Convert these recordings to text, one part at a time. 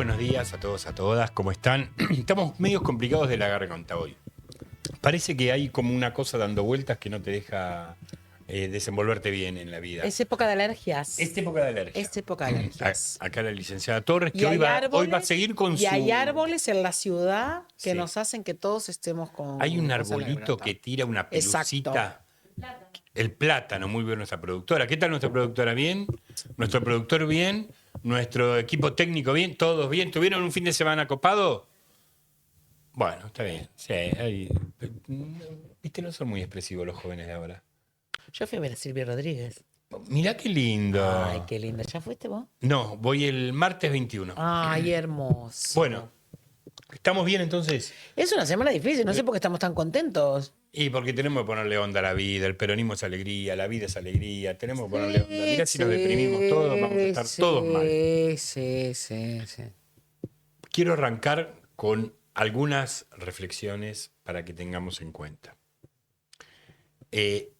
buenos días a todos, a todas, ¿cómo están? Estamos medios complicados de la garganta hoy. Parece que hay como una cosa dando vueltas que no te deja desenvolverte bien en la vida. Es época de alergias. Es época de alergia. Es época de alergias. Acá la licenciada Torres, Y que hoy hay va a seguir con su... Y hay árboles en la ciudad que Sí. nos hacen que todos estemos con... Hay un cosas en la arbolito garganta. que tira una pelucita. Exacto. El plátano, muy bien nuestra productora. ¿Qué tal nuestra productora? ¿Bien? ¿Nuestro productor bien? ¿Nuestro equipo técnico bien? ¿Todos bien? ¿Tuvieron un fin de semana copado? Bueno, está bien. Sí, viste, no son muy expresivos los jóvenes de ahora. Yo fui a ver a Silvia Rodríguez. Mirá qué lindo. Ay, qué lindo. ¿Ya fuiste vos? No, voy el martes 21. Ay, hermoso. Bueno, ¿estamos bien entonces? Es una semana difícil. No sé por qué estamos tan contentos. Y porque tenemos que ponerle onda a la vida, el peronismo es alegría, la vida es alegría, tenemos que ponerle onda. Mirá si nos deprimimos todos, vamos a estar todos mal. Sí. Quiero arrancar con algunas reflexiones para que tengamos en cuenta. El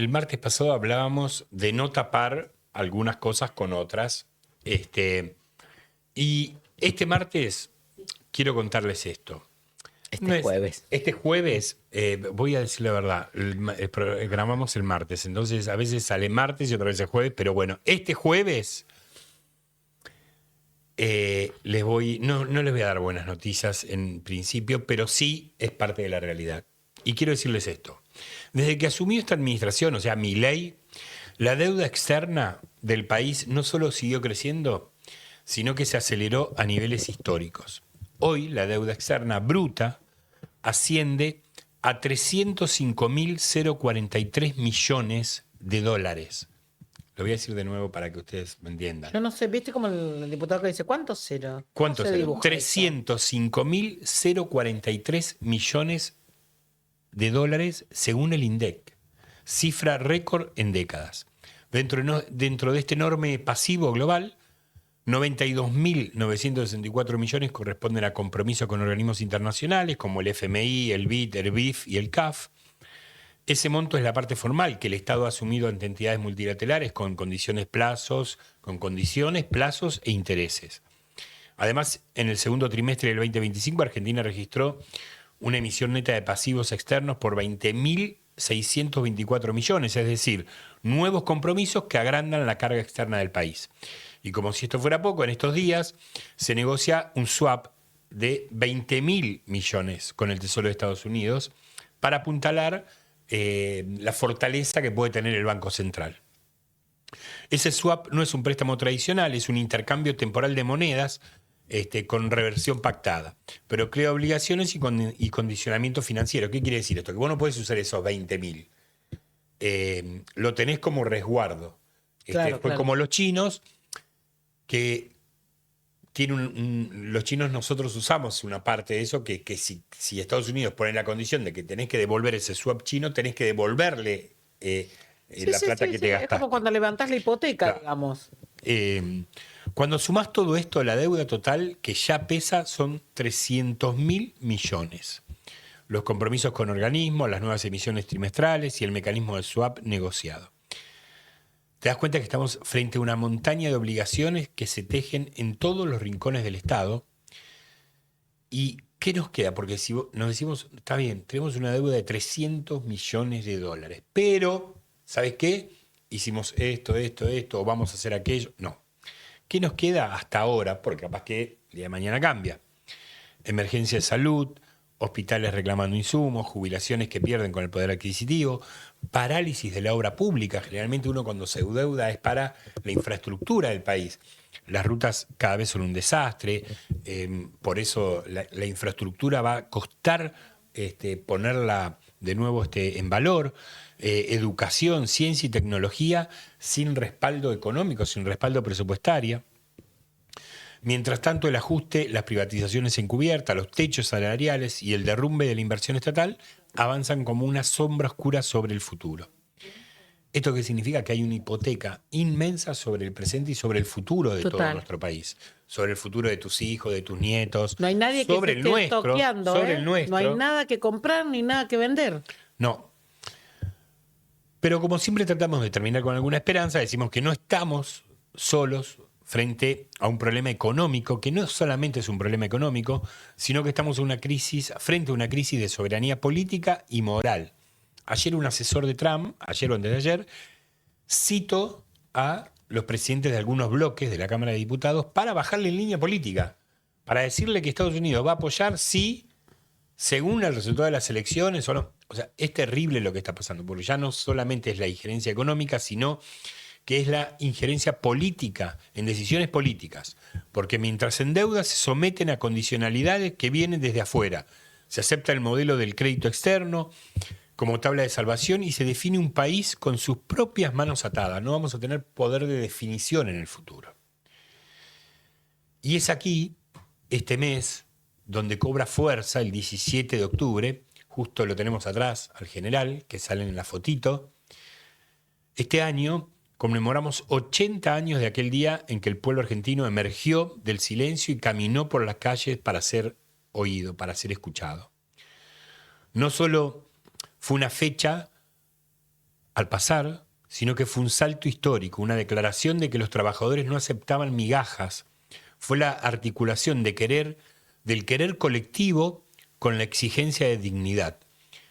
martes pasado hablábamos de no tapar algunas cosas con otras. Y este martes quiero contarles esto. Jueves. Este jueves, voy a decir la verdad, grabamos el martes, entonces a veces sale martes y otra vez el jueves, pero bueno, este jueves no les voy a dar buenas noticias en principio, pero sí es parte de la realidad. Y quiero decirles esto. Desde que asumió esta administración, o sea, Milei, la deuda externa del país no solo siguió creciendo, sino que se aceleró a niveles históricos. Hoy la deuda externa bruta asciende a 305.043 millones de dólares. Lo voy a decir de nuevo para que ustedes me entiendan. Yo no sé, ¿viste como el diputado que dice cuántos cero? ¿Cuántos se eran? dibuja 305.043 millones de dólares según el INDEC. Cifra récord en décadas. Dentro de este enorme pasivo global, 92.964 millones corresponden a compromisos con organismos internacionales como el FMI, el BID, el BIF y el CAF. Ese monto es la parte formal que el Estado ha asumido ante entidades multilaterales con plazos e intereses. Además, en el segundo trimestre del 2025, Argentina registró una emisión neta de pasivos externos por 20.624 millones, es decir, nuevos compromisos que agrandan la carga externa del país. Y como si esto fuera poco, en estos días se negocia un swap de 20.000 millones con el Tesoro de Estados Unidos para apuntalar la fortaleza que puede tener el Banco Central. Ese swap no es un préstamo tradicional, es un intercambio temporal de monedas con reversión pactada, pero crea obligaciones y condicionamiento financiero. ¿Qué quiere decir esto? Que vos no podés usar esos 20.000. Lo tenés como resguardo. Claro. Como los chinos, que los chinos nosotros usamos una parte de eso, que si Estados Unidos pone la condición de que tenés que devolver ese swap chino, tenés que devolverle la plata que te gastaste. Es como cuando levantás la hipoteca, Claro. digamos. Cuando sumás todo esto, la deuda total que ya pesa son 300.000 millones. Los compromisos con organismos, las nuevas emisiones trimestrales y el mecanismo del swap negociado. Te das cuenta que estamos frente a una montaña de obligaciones que se tejen en todos los rincones del Estado. ¿Y qué nos queda? Porque si nos decimos, está bien, tenemos una deuda de 300 millones de dólares, pero, ¿sabes qué? Hicimos esto, o vamos a hacer aquello. No. ¿Qué nos queda hasta ahora? Porque capaz que el día de mañana cambia. Emergencia de salud, hospitales reclamando insumos, jubilaciones que pierden con el poder adquisitivo, parálisis de la obra pública. Generalmente uno cuando se endeuda es para la infraestructura del país. Las rutas cada vez son un desastre, por eso la infraestructura va a costar ponerla de nuevo en valor. Educación, ciencia y tecnología sin respaldo económico, sin respaldo presupuestario. Mientras tanto, el ajuste, las privatizaciones encubiertas, los techos salariales y el derrumbe de la inversión estatal avanzan como una sombra oscura sobre el futuro. ¿Esto qué significa? Que hay una hipoteca inmensa sobre el presente y sobre el futuro de todo nuestro país. Sobre el futuro de tus hijos, de tus nietos. No hay nadie que sobre se el esté nuestro, toqueando, sobre el nuestro. No hay nada que comprar ni nada que vender. No. Pero como siempre tratamos de terminar con alguna esperanza, decimos que no estamos solos, frente a un problema económico, que no solamente es un problema económico, sino que estamos en una crisis, frente a una crisis de soberanía política y moral. Ayer un asesor de Trump, ayer o antes de ayer, citó a los presidentes de algunos bloques de la Cámara de Diputados para bajarle en línea política, para decirle que Estados Unidos va a apoyar si, según el resultado de las elecciones o no. O sea, es terrible lo que está pasando, porque ya no solamente es la injerencia económica, sino que es la injerencia política, en decisiones políticas. Porque mientras se endeuda, se someten a condicionalidades que vienen desde afuera. Se acepta el modelo del crédito externo como tabla de salvación y se define un país con sus propias manos atadas. No vamos a tener poder de definición en el futuro. Y es aquí, este mes, donde cobra fuerza el 17 de octubre, justo lo tenemos atrás, al general, que sale en la fotito. Este año conmemoramos 80 años de aquel día en que el pueblo argentino emergió del silencio y caminó por las calles para ser oído, para ser escuchado. No solo fue una fecha al pasar, sino que fue un salto histórico, una declaración de que los trabajadores no aceptaban migajas. Fue la articulación del querer colectivo con la exigencia de dignidad.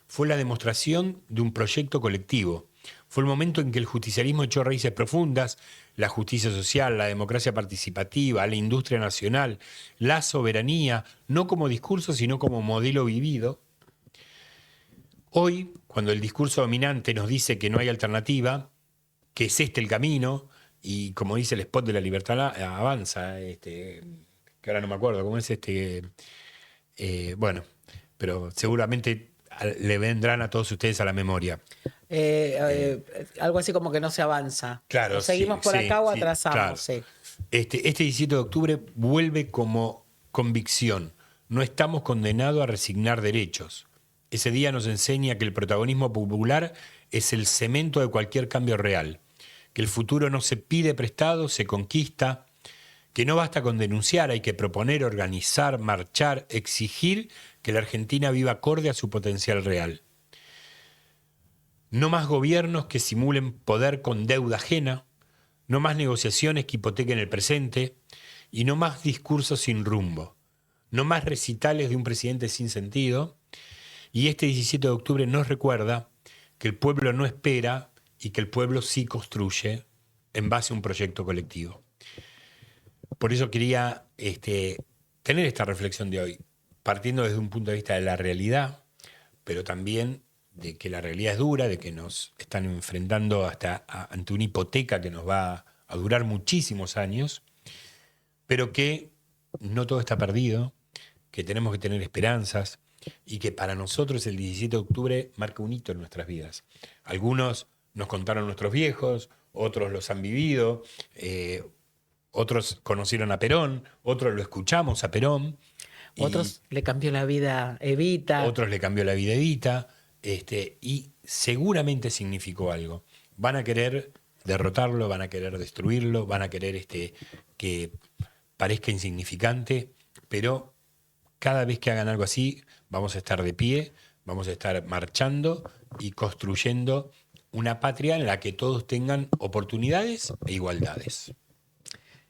Fue la demostración de un proyecto colectivo. Fue el momento en que el justicialismo echó raíces profundas, la justicia social, la democracia participativa, la industria nacional, la soberanía, no como discurso, sino como modelo vivido. Hoy, cuando el discurso dominante nos dice que no hay alternativa, que es este el camino, y como dice el spot de La Libertad Avanza, que ahora no me acuerdo, ¿cómo es bueno, pero seguramente le vendrán a todos ustedes a la memoria. Algo así como que no se avanza. Claro, O seguimos sí, por sí, acá o sí, atrasamos. claro. Sí. Este 17 de octubre vuelve como convicción. No estamos condenados a resignar derechos. Ese día nos enseña que el protagonismo popular es el cemento de cualquier cambio real, que el futuro no se pide prestado, se conquista, que no basta con denunciar, hay que proponer, organizar, marchar, exigir que la Argentina viva acorde a su potencial real. No más gobiernos que simulen poder con deuda ajena, no más negociaciones que hipotequen el presente y no más discursos sin rumbo, no más recitales de un presidente sin sentido. Y este 17 de octubre nos recuerda que el pueblo no espera y que el pueblo sí construye en base a un proyecto colectivo. Por eso quería tener esta reflexión de hoy, partiendo desde un punto de vista de la realidad, pero también de que la realidad es dura, de que nos están enfrentando ante una hipoteca que nos va a durar muchísimos años, pero que no todo está perdido, que tenemos que tener esperanzas y que para nosotros el 17 de octubre marca un hito en nuestras vidas. Algunos nos contaron nuestros viejos, otros los han vivido, otros conocieron a Perón, otros lo escuchamos a Perón. Otros le cambió la vida Evita. Otros le cambió la vida a Evita, y seguramente significó algo. Van a querer derrotarlo, van a querer destruirlo, van a querer que parezca insignificante, pero cada vez que hagan algo así, vamos a estar de pie, vamos a estar marchando y construyendo una patria en la que todos tengan oportunidades e igualdades.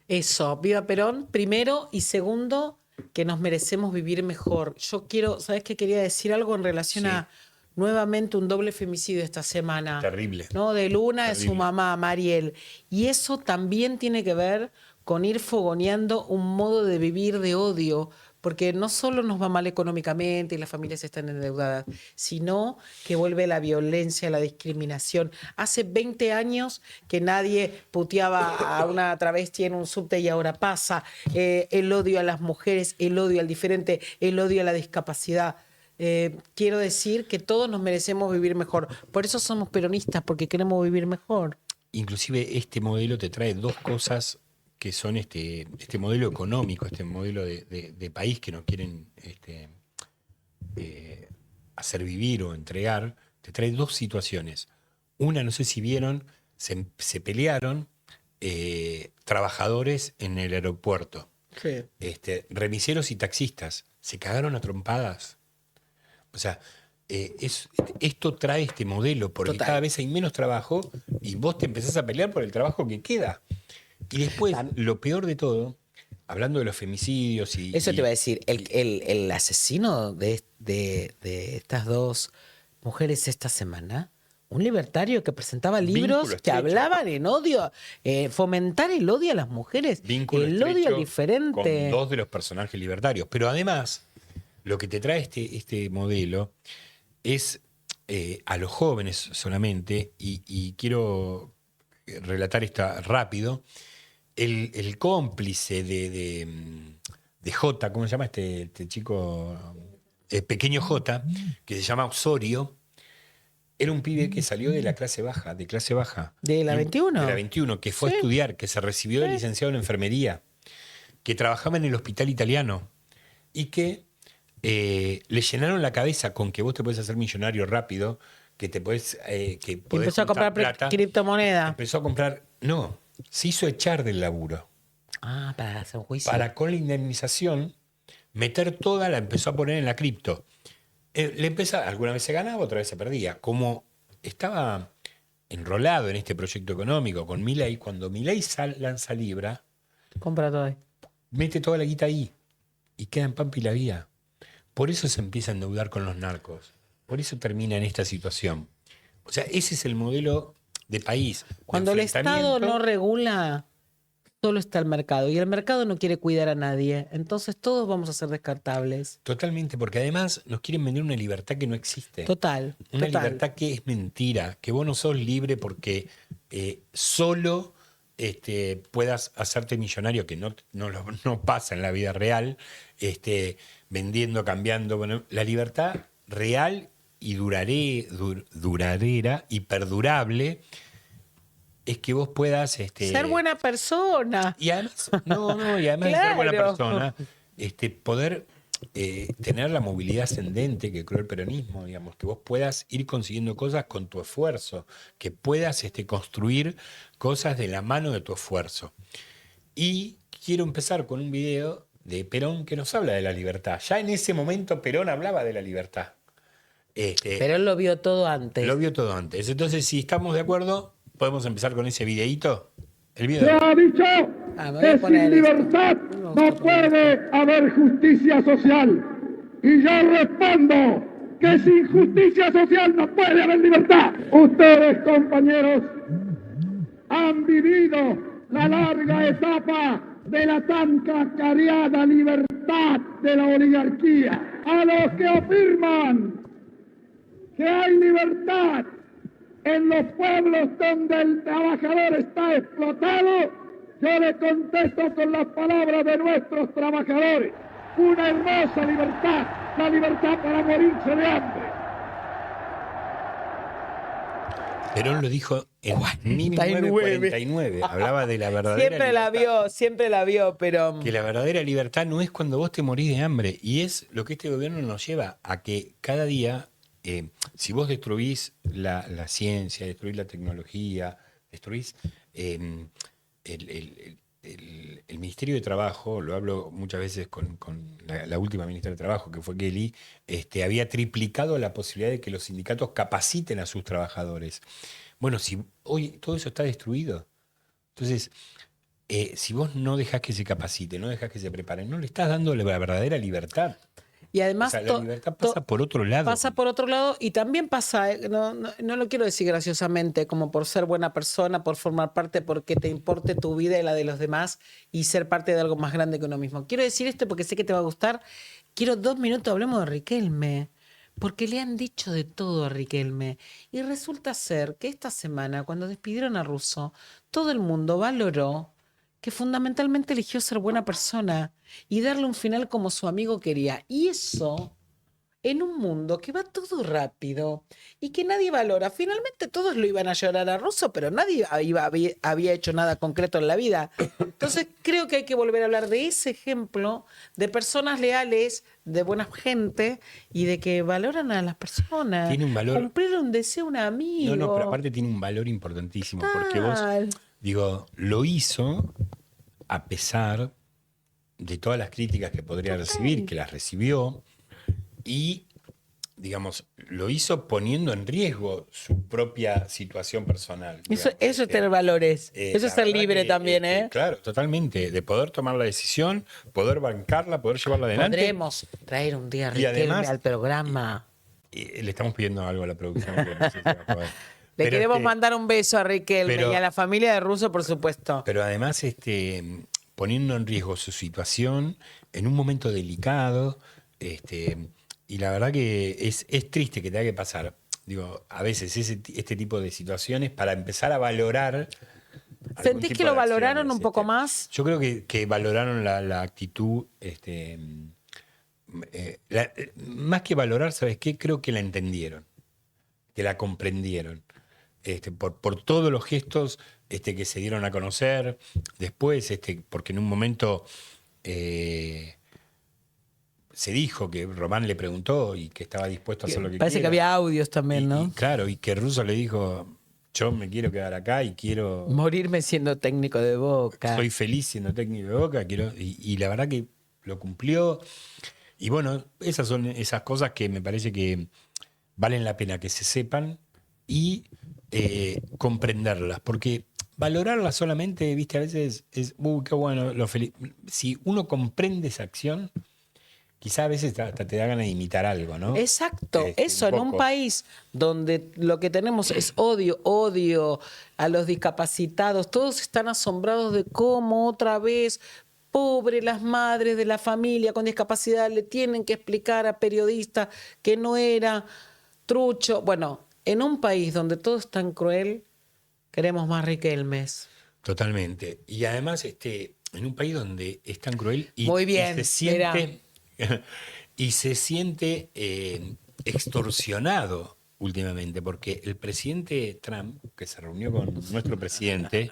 Eso, viva Perón, primero, y segundo, que nos merecemos vivir mejor. Yo quiero, ¿sabes qué? Quería decir algo en relación a nuevamente un doble femicidio esta semana. Terrible. ¿No? De Luna, de su Terrible. mamá, Mariel. Y eso también tiene que ver con ir fogoneando un modo de vivir de odio, porque no solo nos va mal económicamente y las familias están endeudadas, sino que vuelve la violencia, la discriminación. Hace 20 años que nadie puteaba a una travesti en un subte y ahora pasa. El odio a las mujeres, el odio al diferente, el odio a la discapacidad. Quiero decir que todos nos merecemos vivir mejor. Por eso somos peronistas, porque queremos vivir mejor. Inclusive este modelo te trae dos cosas que son este modelo económico, este modelo de país que nos quieren hacer vivir o entregar, te trae dos situaciones. Una, no sé si vieron, se pelearon trabajadores en el aeropuerto, Sí. remiseros y taxistas, se cagaron a trompadas. O sea, esto trae este modelo, porque Total. cada vez hay menos trabajo y vos te empezás a pelear por el trabajo que queda. Y después, lo peor de todo, hablando de los femicidios y... Eso te iba a decir, el asesino de estas dos mujeres esta semana, un libertario que presentaba libros Vínculo que estrecho. hablaban en odio, fomentar el odio a las mujeres, Vínculo el odio al estrecho diferente. con dos de los personajes libertarios. Pero además, lo que te trae este modelo es a los jóvenes solamente, y quiero relatar esta rápido, el cómplice de J, ¿cómo se llama este chico? Pequeño J, que se llama Osorio, era un pibe que salió de la clase baja, de clase baja. ¿De la 21? De la 21, que fue a Sí. estudiar, que se recibió de Sí. licenciado en enfermería, que trabajaba en el hospital italiano y que le llenaron la cabeza con que vos te podés hacer millonario rápido, que te podés, que podés Empezó a juntar comprar plata. criptomonedas. Empezó a comprar, no, se hizo echar del laburo. Ah, para hacer un juicio. Para con la indemnización meter toda, la empezó a poner en la cripto. Alguna vez se ganaba, otra vez se perdía. Como estaba enrolado en este proyecto económico con Milei, cuando Milei lanza Libra, Compra todo ahí. mete toda la guita ahí y queda en Pampa y la Vía. Por eso se empieza a endeudar con los narcos. Por eso termina en esta situación. O sea, ese es el modelo de país. de Cuando el Estado enfrentamiento. no regula, solo está el mercado. Y el mercado no quiere cuidar a nadie. Entonces todos vamos a ser descartables. Totalmente, porque además nos quieren vender una libertad que no existe. Total. Una total. libertad que es mentira, que vos no sos libre porque solo puedas hacerte millonario, que no pasa en la vida real, vendiendo, cambiando. Bueno, la libertad real y duradera y perdurable es que vos puedas... Ser buena persona. Y además, y además de ser buena Claro. persona, poder tener la movilidad ascendente que creó el peronismo, digamos, que vos puedas ir consiguiendo cosas con tu esfuerzo, que puedas construir cosas de la mano de tu esfuerzo. Y quiero empezar con un video de Perón que nos habla de la libertad. Ya en ese momento Perón hablaba de la libertad. Pero él lo vio todo antes. Lo vio todo antes. Entonces, si estamos de acuerdo, podemos empezar con ese videíto. El video. Se ha dicho Me voy a que poner sin esto. libertad No me gusta no puede haber justicia social. Y yo respondo que sin justicia social no puede haber libertad. Ustedes, compañeros, han vivido la larga etapa de la tan cacareada libertad de la oligarquía. A los que afirman que hay libertad en los pueblos donde el trabajador está explotado, yo le contesto con las palabras de nuestros trabajadores. Una hermosa libertad, la libertad para morirse de hambre. Perón lo dijo en 1949. Hablaba de la verdadera Siempre la vio, pero que la verdadera libertad no es cuando vos te morís de hambre. Y es lo que este gobierno nos lleva a que cada día, si vos destruís la ciencia, destruís la tecnología, destruís el Ministerio de Trabajo, lo hablo muchas veces con la última ministra de Trabajo, que fue Kelly, había triplicado la posibilidad de que los sindicatos capaciten a sus trabajadores. Bueno, si hoy todo eso está destruido, entonces, si vos no dejás que se capacite, no dejás que se preparen, no le estás dando la verdadera libertad. y además O sea, la libertad pasa por otro lado. Pasa por otro lado y también pasa, no lo quiero decir graciosamente, como por ser buena persona, por formar parte, porque te importe tu vida y la de los demás y ser parte de algo más grande que uno mismo. Quiero decir esto porque sé que te va a gustar. Quiero 2 minutos, hablemos de Riquelme, porque le han dicho de todo a Riquelme. Y resulta ser que esta semana, cuando despidieron a Russo, todo el mundo valoró que fundamentalmente eligió ser buena persona y darle un final como su amigo quería. Y eso, en un mundo que va todo rápido y que nadie valora. Finalmente todos lo iban a llorar a Russo, pero nadie había hecho nada concreto en la vida. Entonces creo que hay que volver a hablar de ese ejemplo de personas leales, de buena gente y de que valoran a las personas. Tiene un valor. Cumplir un deseo a un amigo. No, pero aparte tiene un valor importantísimo, porque vos, Tal. lo hizo a pesar de todas las críticas que podría recibir, que las recibió, y digamos, lo hizo poniendo en riesgo su propia situación personal. Eso Digamos. es tener valores. Eso La es ser verdad libre que, también, ¿eh? Claro, totalmente. De poder tomar la decisión, poder bancarla, poder llevarla adelante. Podremos traer un día a Y Riquelme además- al programa. Le estamos pidiendo algo a la producción. Que no sé si va a poder. Le Pero, queremos mandar un beso a Riquelme pero- y a la familia de Russo, por supuesto. Pero además, poniendo en riesgo su situación en un momento delicado, y la verdad que es triste que tenga que pasar, digo, a veces este tipo de situaciones para empezar a valorar. algún ¿Sentís tipo que lo de valoraron acciones, un poco más? Yo creo que valoraron la actitud, más que valorar, ¿sabes qué? Creo que la entendieron, que la comprendieron. Por todos los gestos que se dieron a conocer después, porque en un momento se dijo que Román le preguntó y que estaba dispuesto a hacer lo que Parece que quiera. había audios también, ¿no? Y claro, y que Russo le dijo, yo me quiero quedar acá y quiero... Morirme siendo técnico de Boca. Soy feliz siendo técnico de Boca, y la verdad que lo cumplió. Y bueno, esas son esas cosas que me parece que valen la pena que se sepan y comprenderlas, porque valorarlas solamente, viste, a veces es, qué bueno, si uno comprende esa acción, quizá a veces hasta te da ganas de imitar algo, ¿no? Exacto, eso, un en un poco. país donde lo que tenemos es odio a los discapacitados, todos están asombrados de cómo otra vez, pobre las madres de la familia con discapacidad, le tienen que explicar a periodistas que no era trucho. Bueno, en un país donde todo es tan cruel, queremos más Riquelmes. Totalmente. Y además, en un país donde es tan cruel y, Muy bien, y se siente, y se siente extorsionado últimamente, porque el presidente Trump, que se reunió con nuestro presidente,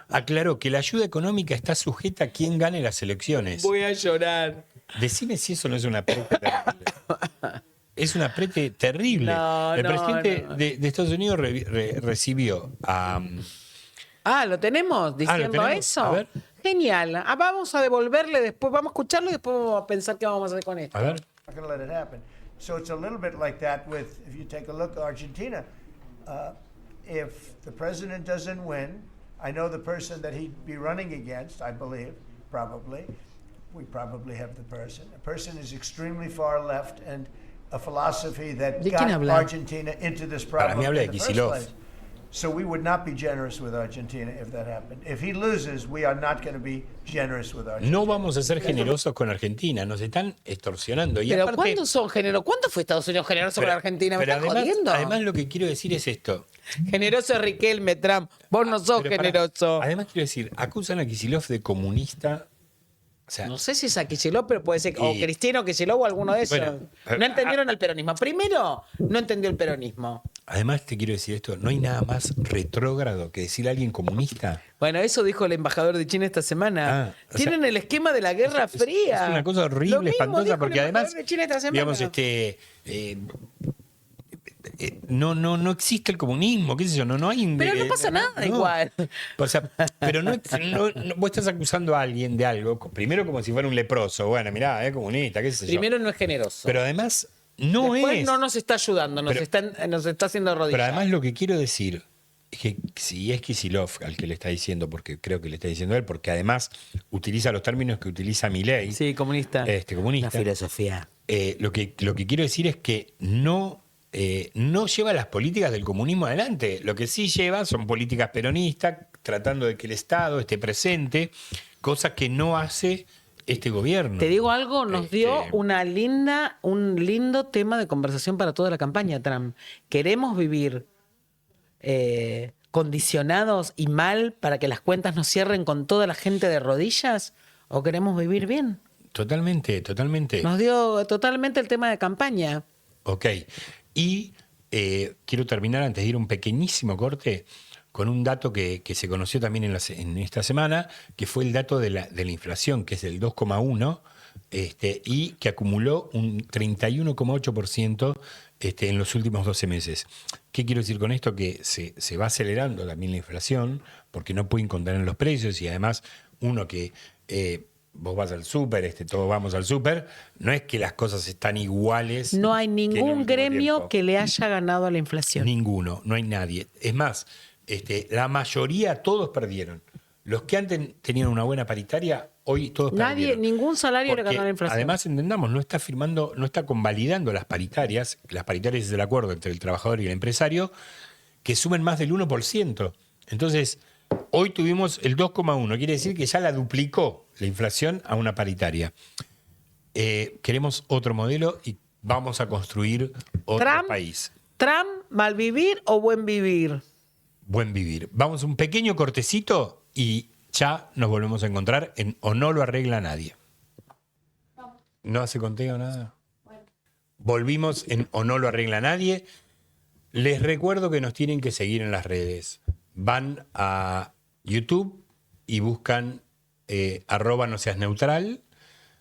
aclaró que la ayuda económica está sujeta a quien gane las elecciones. Voy a llorar. Decime si eso no es una apriete terrible. Es un apriete terrible. No, el no, presidente no. de Estados Unidos recibió a... Ah, ¿lo tenemos diciendo tenemos. eso? A ver. Genial. Vamos a devolverle después, vamos a escucharlo y después vamos a pensar qué vamos a hacer con esto. A ver. Not going to let it happen. So it's a little bit like that with, if you take a look at Argentina. If the president doesn't win, I know the person that he'd be running against, I believe, probably. We probably have the person. The person is extremely far left and a philosophy that ¿De quién got habla? Argentina into this problem mí habla de in the first Kicillof. place. So we would not be generous with Argentina if that happened. If he loses, we are not going to be generous with Argentina. No vamos a ser generosos con Argentina, nos están extorsionando. Y Pero aparte, ¿cuándo son generosos? ¿Cuándo fue Estados Unidos generoso con Argentina? ¿Me pero estás jodiendo? además lo que quiero decir es esto. Generoso es Riquelme, Trump. Vos no sos Pero pará, generoso. además quiero decir, acusan a Kicillof de comunista. O sea, No sé si es a Kicillof, pero puede ser o Y- Cristiano Kicillof o alguno de esos. Bueno, no entendieron el peronismo. Primero, no entendió el peronismo. además te quiero decir esto, no hay nada más retrógrado que decir a alguien comunista. Bueno, eso dijo el embajador de China esta semana. Ah, o Tienen sea, el esquema de la Guerra Fría. Es una cosa Lo horrible, mismo espantosa, dijo porque el embajador además, de China esta semana. digamos, no existe el comunismo, qué sé yo, no hay... Pero no pasa nada igual. O sea, pero vos estás acusando a alguien de algo, primero como si fuera un leproso, bueno, mirá, es comunista, qué sé yo. Primero no es generoso. Pero además no Después es... no nos está ayudando, nos está haciendo rodillas. Pero además lo que quiero decir es que si es Kicillof al que le está diciendo, porque creo que le está diciendo él, porque además utiliza los términos que utiliza Milei, Sí, comunista. comunista. Una filosofía. Lo que quiero decir es que no lleva las políticas del comunismo adelante. Lo que sí lleva son políticas peronistas, tratando de que el Estado esté presente, cosa que no hace este gobierno. Te digo algo, nos dio Este- un lindo tema de conversación para toda la campaña, Trump. ¿Queremos vivir condicionados y mal para que las cuentas nos cierren con toda la gente de rodillas? ¿O queremos vivir bien? Totalmente, totalmente. Nos dio totalmente el tema de campaña. Ok. Y quiero terminar antes de ir a un pequeñísimo corte con un dato que se conoció también en esta semana, que fue el dato de la inflación, que es el 2,1%, y que acumuló un 31,8% en los últimos 12 meses. ¿Qué quiero decir con esto? Que se va acelerando también la inflación, porque no pueden contener los precios, y además uno que vos vas al súper, todos vamos al súper, no es que las cosas están iguales. No hay que en el ningún último gremio tiempo. que le haya ganado a la inflación. Ninguno, no hay nadie. Es más, la mayoría, todos perdieron. Los que antes tenían una buena paritaria, hoy todos perdieron. Ningún salario le Porque, ganó a la inflación. además, entendamos, no está convalidando las paritarias. Las paritarias es el acuerdo entre el trabajador y el empresario, que sumen más del 1%. Entonces, hoy tuvimos el 2,1. Quiere decir que ya la duplicó la inflación a una paritaria. Queremos otro modelo y vamos a construir otro país. ¿Trump, mal vivir o buen vivir? Buen vivir. Vamos a un pequeño cortecito y ya nos volvemos a encontrar en O no lo arregla nadie. ¿No hace conteo nada? Volvimos en O no lo arregla nadie. Les recuerdo que nos tienen que seguir en las redes. Van a YouTube y buscan @noseasneutral,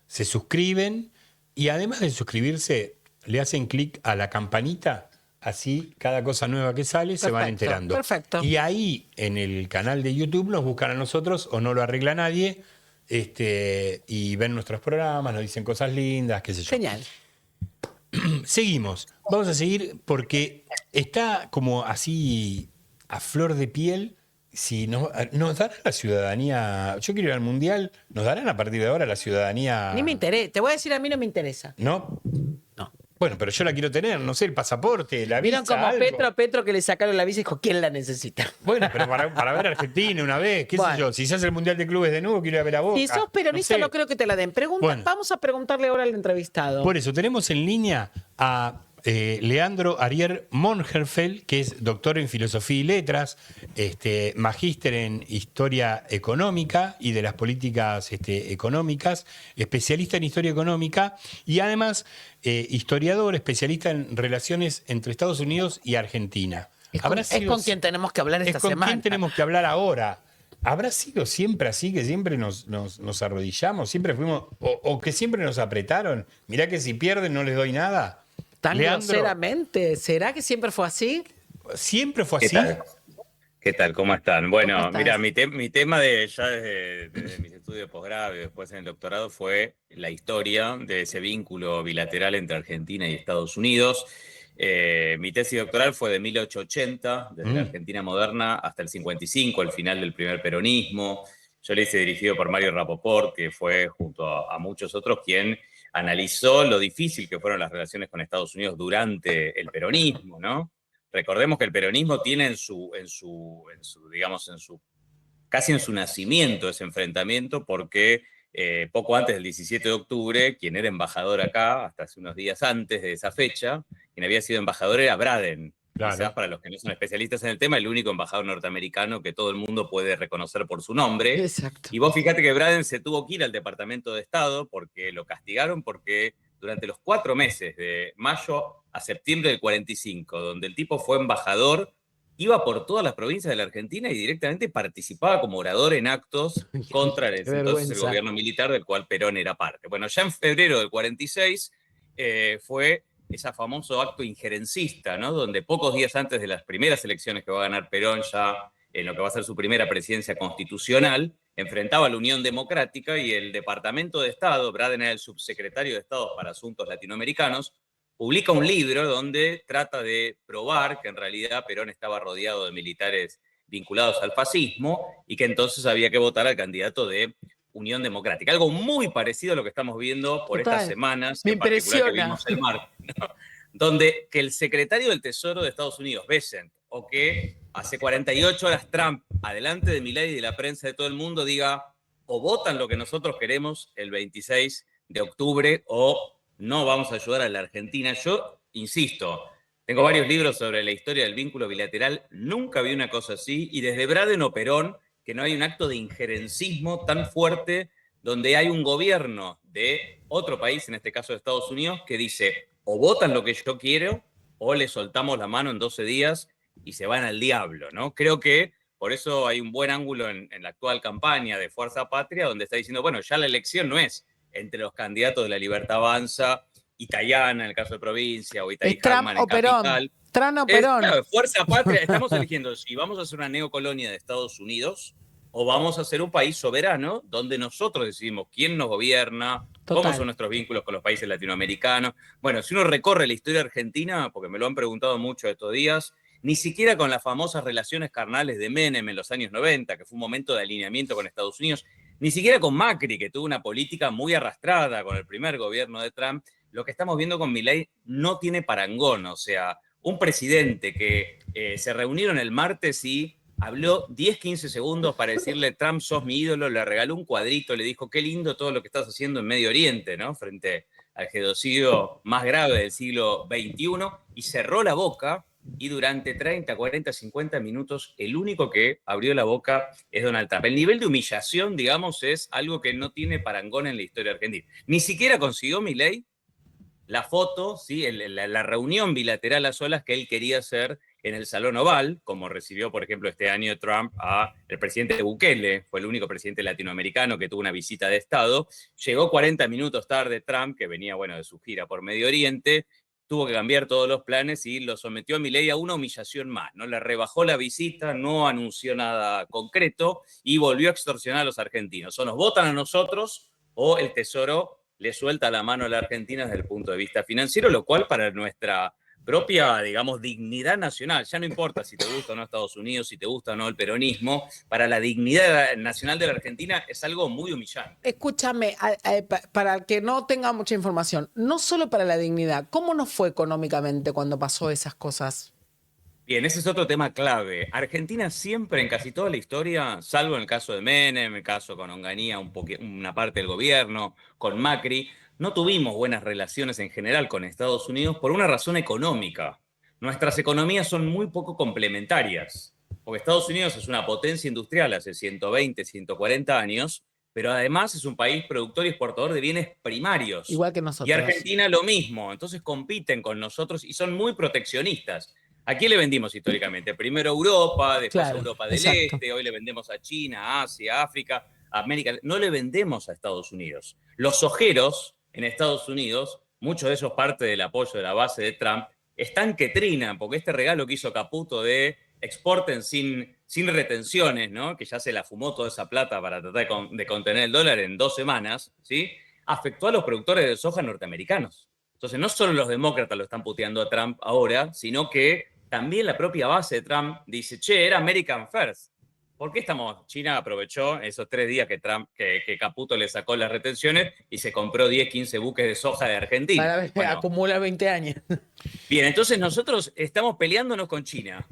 se suscriben y además de suscribirse le hacen clic a la campanita. Así, cada cosa nueva que sale se van enterando. Perfecto. Y ahí, en el canal de YouTube, nos buscan a nosotros, O no lo arregla nadie, y ven nuestros programas, nos dicen cosas lindas, qué sé yo. Genial. Seguimos. Vamos a seguir porque está como así a flor de piel. Si nos darán la ciudadanía, yo quiero ir al Mundial, ¿nos darán a partir de ahora la ciudadanía? Ni me interesa. Te voy a decir, a mí no me interesa. ¿No? No. Bueno, pero yo la quiero tener, no sé, el pasaporte, la visa, Vieron como algo. a Petro que le sacaron la visa y dijo, ¿quién la necesita? Bueno, pero para ver a Argentina una vez, qué sé Bueno. yo, si se hace el Mundial de Clubes de nuevo, quiero ir a ver a Boca. Si sos peronista, no creo que te la den. Bueno. Vamos a preguntarle ahora al entrevistado. Por eso, tenemos en línea a Leandro Arier Mongerfeld, que es doctor en Filosofía y Letras, magíster en Historia Económica y de las políticas económicas, especialista en Historia Económica y además historiador, especialista en relaciones entre Estados Unidos y Argentina. Es con quien tenemos que hablar esta semana. Es con quien tenemos que hablar ahora. ¿Habrá sido siempre así, que siempre nos arrodillamos, siempre fuimos, o que siempre nos apretaron? Mirá que si pierden no les doy nada. Tan Leandro, groseramente. ¿Será que siempre fue así? ¿Siempre fue ¿Qué así? tal? ¿Qué tal? ¿Cómo están? Bueno, ¿Cómo estás? mira, mi tema ya desde mis estudios de posgrado y después en el doctorado fue la historia de ese vínculo bilateral entre Argentina y Estados Unidos. Mi tesis doctoral fue de 1880, desde la Argentina moderna hasta el 55, el final del primer peronismo. Yo le hice dirigido por Mario Rapoport, que fue junto a muchos otros quien analizó lo difícil que fueron las relaciones con Estados Unidos durante el peronismo, ¿no? Recordemos que el peronismo tiene casi en su nacimiento ese enfrentamiento, porque poco antes del 17 de octubre, quien era embajador acá, hasta hace unos días antes de esa fecha, quien había sido embajador era Braden. Claro. Quizás para los que no son especialistas en el tema, el único embajador norteamericano que todo el mundo puede reconocer por su nombre. Exacto. Y vos fíjate que Braden se tuvo que ir al Departamento de Estado porque lo castigaron porque durante los 4 meses de mayo a septiembre del 45, donde el tipo fue embajador, iba por todas las provincias de la Argentina y directamente participaba como orador en actos contra el entonces el gobierno militar del cual Perón era parte. Bueno, ya en febrero del 46 fue ese famoso acto injerencista, ¿no? Donde pocos días antes de las primeras elecciones que va a ganar Perón, ya en lo que va a ser su primera presidencia constitucional, enfrentaba a la Unión Democrática y el Departamento de Estado, Braden era el subsecretario de Estado para Asuntos Latinoamericanos, publica un libro donde trata de probar que en realidad Perón estaba rodeado de militares vinculados al fascismo y que entonces había que votar al candidato de Unión Democrática. Algo muy parecido a lo que estamos viendo por estas semanas, Me en particular que impresiona. vimos el martes, ¿no? Donde que el secretario del Tesoro de Estados Unidos, Bessent, o que hace 48 horas Trump, adelante de Milei y de la prensa de todo el mundo, diga o votan lo que nosotros queremos el 26 de octubre o no vamos a ayudar a la Argentina. Yo insisto, tengo varios libros sobre la historia del vínculo bilateral, nunca vi una cosa así, y desde Braden o Perón, que no hay un acto de injerencismo tan fuerte donde hay un gobierno de otro país, en este caso de Estados Unidos, que dice o votan lo que yo quiero o le soltamos la mano en 12 días y se van al diablo, ¿no? Creo que por eso hay un buen ángulo en la actual campaña de Fuerza Patria, donde está diciendo, bueno, ya la elección no es entre los candidatos de La Libertad Avanza, Italiana en el caso de provincia, o Itaí Harman en capital. Trump o Perón. Claro, Fuerza Patria, estamos eligiendo si vamos a hacer una neocolonia de Estados Unidos o vamos a ser un país soberano donde nosotros decidimos quién nos gobierna, Total. cómo son nuestros vínculos con los países latinoamericanos. Bueno, si uno recorre la historia argentina, porque me lo han preguntado mucho estos días, ni siquiera con las famosas relaciones carnales de Menem en los años 90, que fue un momento de alineamiento con Estados Unidos, ni siquiera con Macri, que tuvo una política muy arrastrada con el primer gobierno de Trump, lo que estamos viendo con Milei no tiene parangón. O sea, un presidente que se reunieron el martes y habló 10, 15 segundos para decirle, Trump, sos mi ídolo, le regaló un cuadrito, le dijo, qué lindo todo lo que estás haciendo en Medio Oriente, ¿no? Frente al genocidio más grave del siglo XXI, y cerró la boca, y durante 30, 40, 50 minutos el único que abrió la boca es Donald Trump. El nivel de humillación, digamos, es algo que no tiene parangón en la historia argentina. Ni siquiera consiguió Milei la foto, ¿sí? la reunión bilateral a solas que él quería hacer en el Salón Oval, como recibió, por ejemplo, este año Trump al presidente Bukele, fue el único presidente latinoamericano que tuvo una visita de Estado. Llegó 40 minutos tarde Trump, que venía, bueno, de su gira por Medio Oriente, tuvo que cambiar todos los planes y lo sometió a Milei a una humillación más, ¿no? Le rebajó la visita, no anunció nada concreto y volvió a extorsionar a los argentinos. O nos votan a nosotros o el Tesoro le suelta la mano a la Argentina desde el punto de vista financiero, lo cual para nuestra propia, digamos, dignidad nacional, ya no importa si te gusta o no Estados Unidos, si te gusta o no el peronismo, para la dignidad nacional de la Argentina es algo muy humillante. Escúchame, para el que no tenga mucha información, no solo para la dignidad, ¿cómo nos fue económicamente cuando pasó esas cosas? Bien, ese es otro tema clave. Argentina siempre, en casi toda la historia, salvo en el caso de Menem, el caso con Onganía, una parte del gobierno, con Macri, no tuvimos buenas relaciones en general con Estados Unidos por una razón económica. Nuestras economías son muy poco complementarias, porque Estados Unidos es una potencia industrial hace 120, 140 años, pero además es un país productor y exportador de bienes primarios. Igual que nosotros. Y Argentina lo mismo, entonces compiten con nosotros y son muy proteccionistas. ¿A quién le vendimos históricamente? Primero a Europa, después a Europa del Este, hoy le vendemos a China, Asia, África, América. No le vendemos a Estados Unidos. Los ojeros en Estados Unidos, muchos de ellos parte del apoyo de la base de Trump, están que trinan, porque este regalo que hizo Caputo de exporten sin retenciones, ¿no? Que ya se la fumó toda esa plata para tratar de contener el dólar en 2 semanas, ¿sí? Afectó a los productores de soja norteamericanos. Entonces, no solo los demócratas lo están puteando a Trump ahora, sino que también la propia base de Trump dice, che, era American First. ¿Por qué estamos? China aprovechó esos 3 días que Caputo le sacó las retenciones y se compró 10, 15 buques de soja de Argentina. Bueno, acumula 20 años. Bien, entonces nosotros estamos peleándonos con China,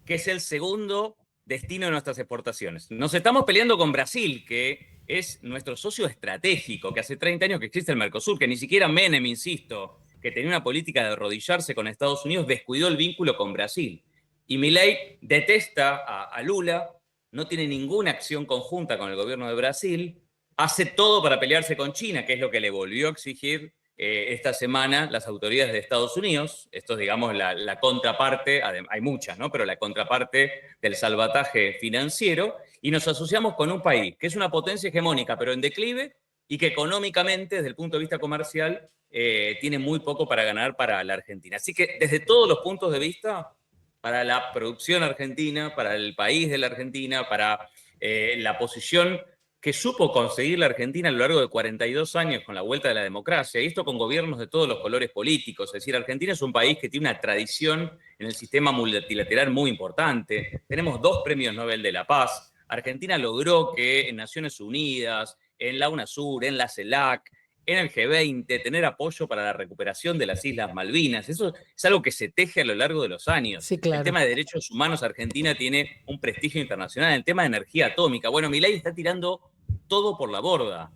que es el segundo destino de nuestras exportaciones. Nos estamos peleando con Brasil, que es nuestro socio estratégico, que hace 30 años que existe el Mercosur, que ni siquiera Menem, insisto, que tenía una política de arrodillarse con Estados Unidos, descuidó el vínculo con Brasil. Y Milei detesta a Lula, no tiene ninguna acción conjunta con el gobierno de Brasil, hace todo para pelearse con China, que es lo que le volvió a exigir esta semana las autoridades de Estados Unidos. Esto es, digamos, la contraparte, hay muchas, ¿no? Pero la contraparte del salvataje financiero, y nos asociamos con un país que es una potencia hegemónica, pero en declive, y que económicamente, desde el punto de vista comercial, tiene muy poco para ganar para la Argentina. Así que desde todos los puntos de vista, para la producción argentina, para el país de la Argentina, para la posición que supo conseguir la Argentina a lo largo de 42 años con la vuelta de la democracia, y esto con gobiernos de todos los colores políticos. Es decir, Argentina es un país que tiene una tradición en el sistema multilateral muy importante. Tenemos 2 premios Nobel de la Paz. Argentina logró que en Naciones Unidas, en la UNASUR, en la CELAC, en el G20, tener apoyo para la recuperación de las Islas Malvinas. Eso es algo que se teje a lo largo de los años. Sí, claro. El tema de derechos humanos, Argentina tiene un prestigio internacional. El tema de energía atómica. Bueno, Milei está tirando todo por la borda.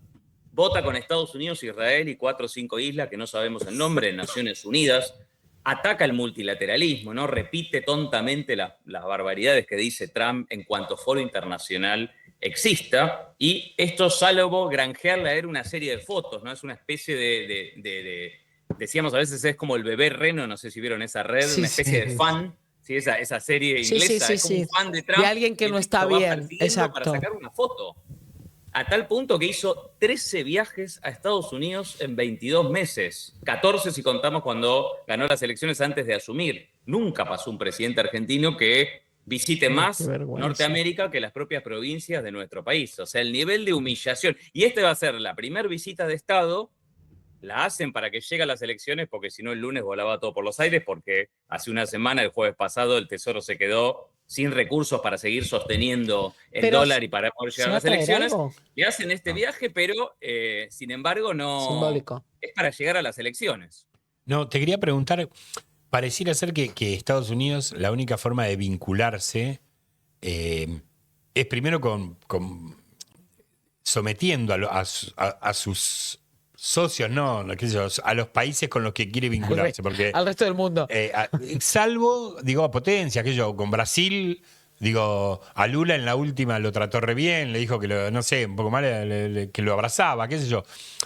Vota con Estados Unidos, Israel y 4 o 5 islas que no sabemos el nombre, en Naciones Unidas. Ataca el multilateralismo, ¿no? Repite tontamente las barbaridades que dice Trump en cuanto foro internacional exista, y esto salvo granjearle a él una serie de fotos, ¿no? Es una especie decíamos a veces es como el bebé reno, no sé si vieron esa red, una especie de fan, ¿sí? esa serie inglesa, es como un fan de Trump. De alguien que no está bien, exacto. Para sacar una foto. A tal punto que hizo 13 viajes a Estados Unidos en 22 meses. 14 si contamos cuando ganó las elecciones antes de asumir. Nunca pasó un presidente argentino que visite más Qué vergüenza. Norteamérica que las propias provincias de nuestro país. O sea, el nivel de humillación. Y esta va a ser la primera visita de Estado. La hacen para que llegue a las elecciones, porque si no el lunes volaba todo por los aires, porque hace una semana, el jueves pasado, el Tesoro se quedó sin recursos para seguir sosteniendo el Pero dólar y para poder ¿se llegar a va a las traer elecciones. algo? Le hacen este viaje, pero sin embargo no Simbólico. es para llegar a las elecciones. No, te quería preguntar, pareciera ser que Estados Unidos, la única forma de vincularse es primero con sometiendo a sus socios, no, qué sé yo, a los países con los que quiere vincularse. Porque Al resto del mundo. salvo, digo, a potencia, que yo, con Brasil, digo, a Lula en la última lo trató re bien, le dijo que, no sé, un poco mal, que lo abrazaba, qué sé yo.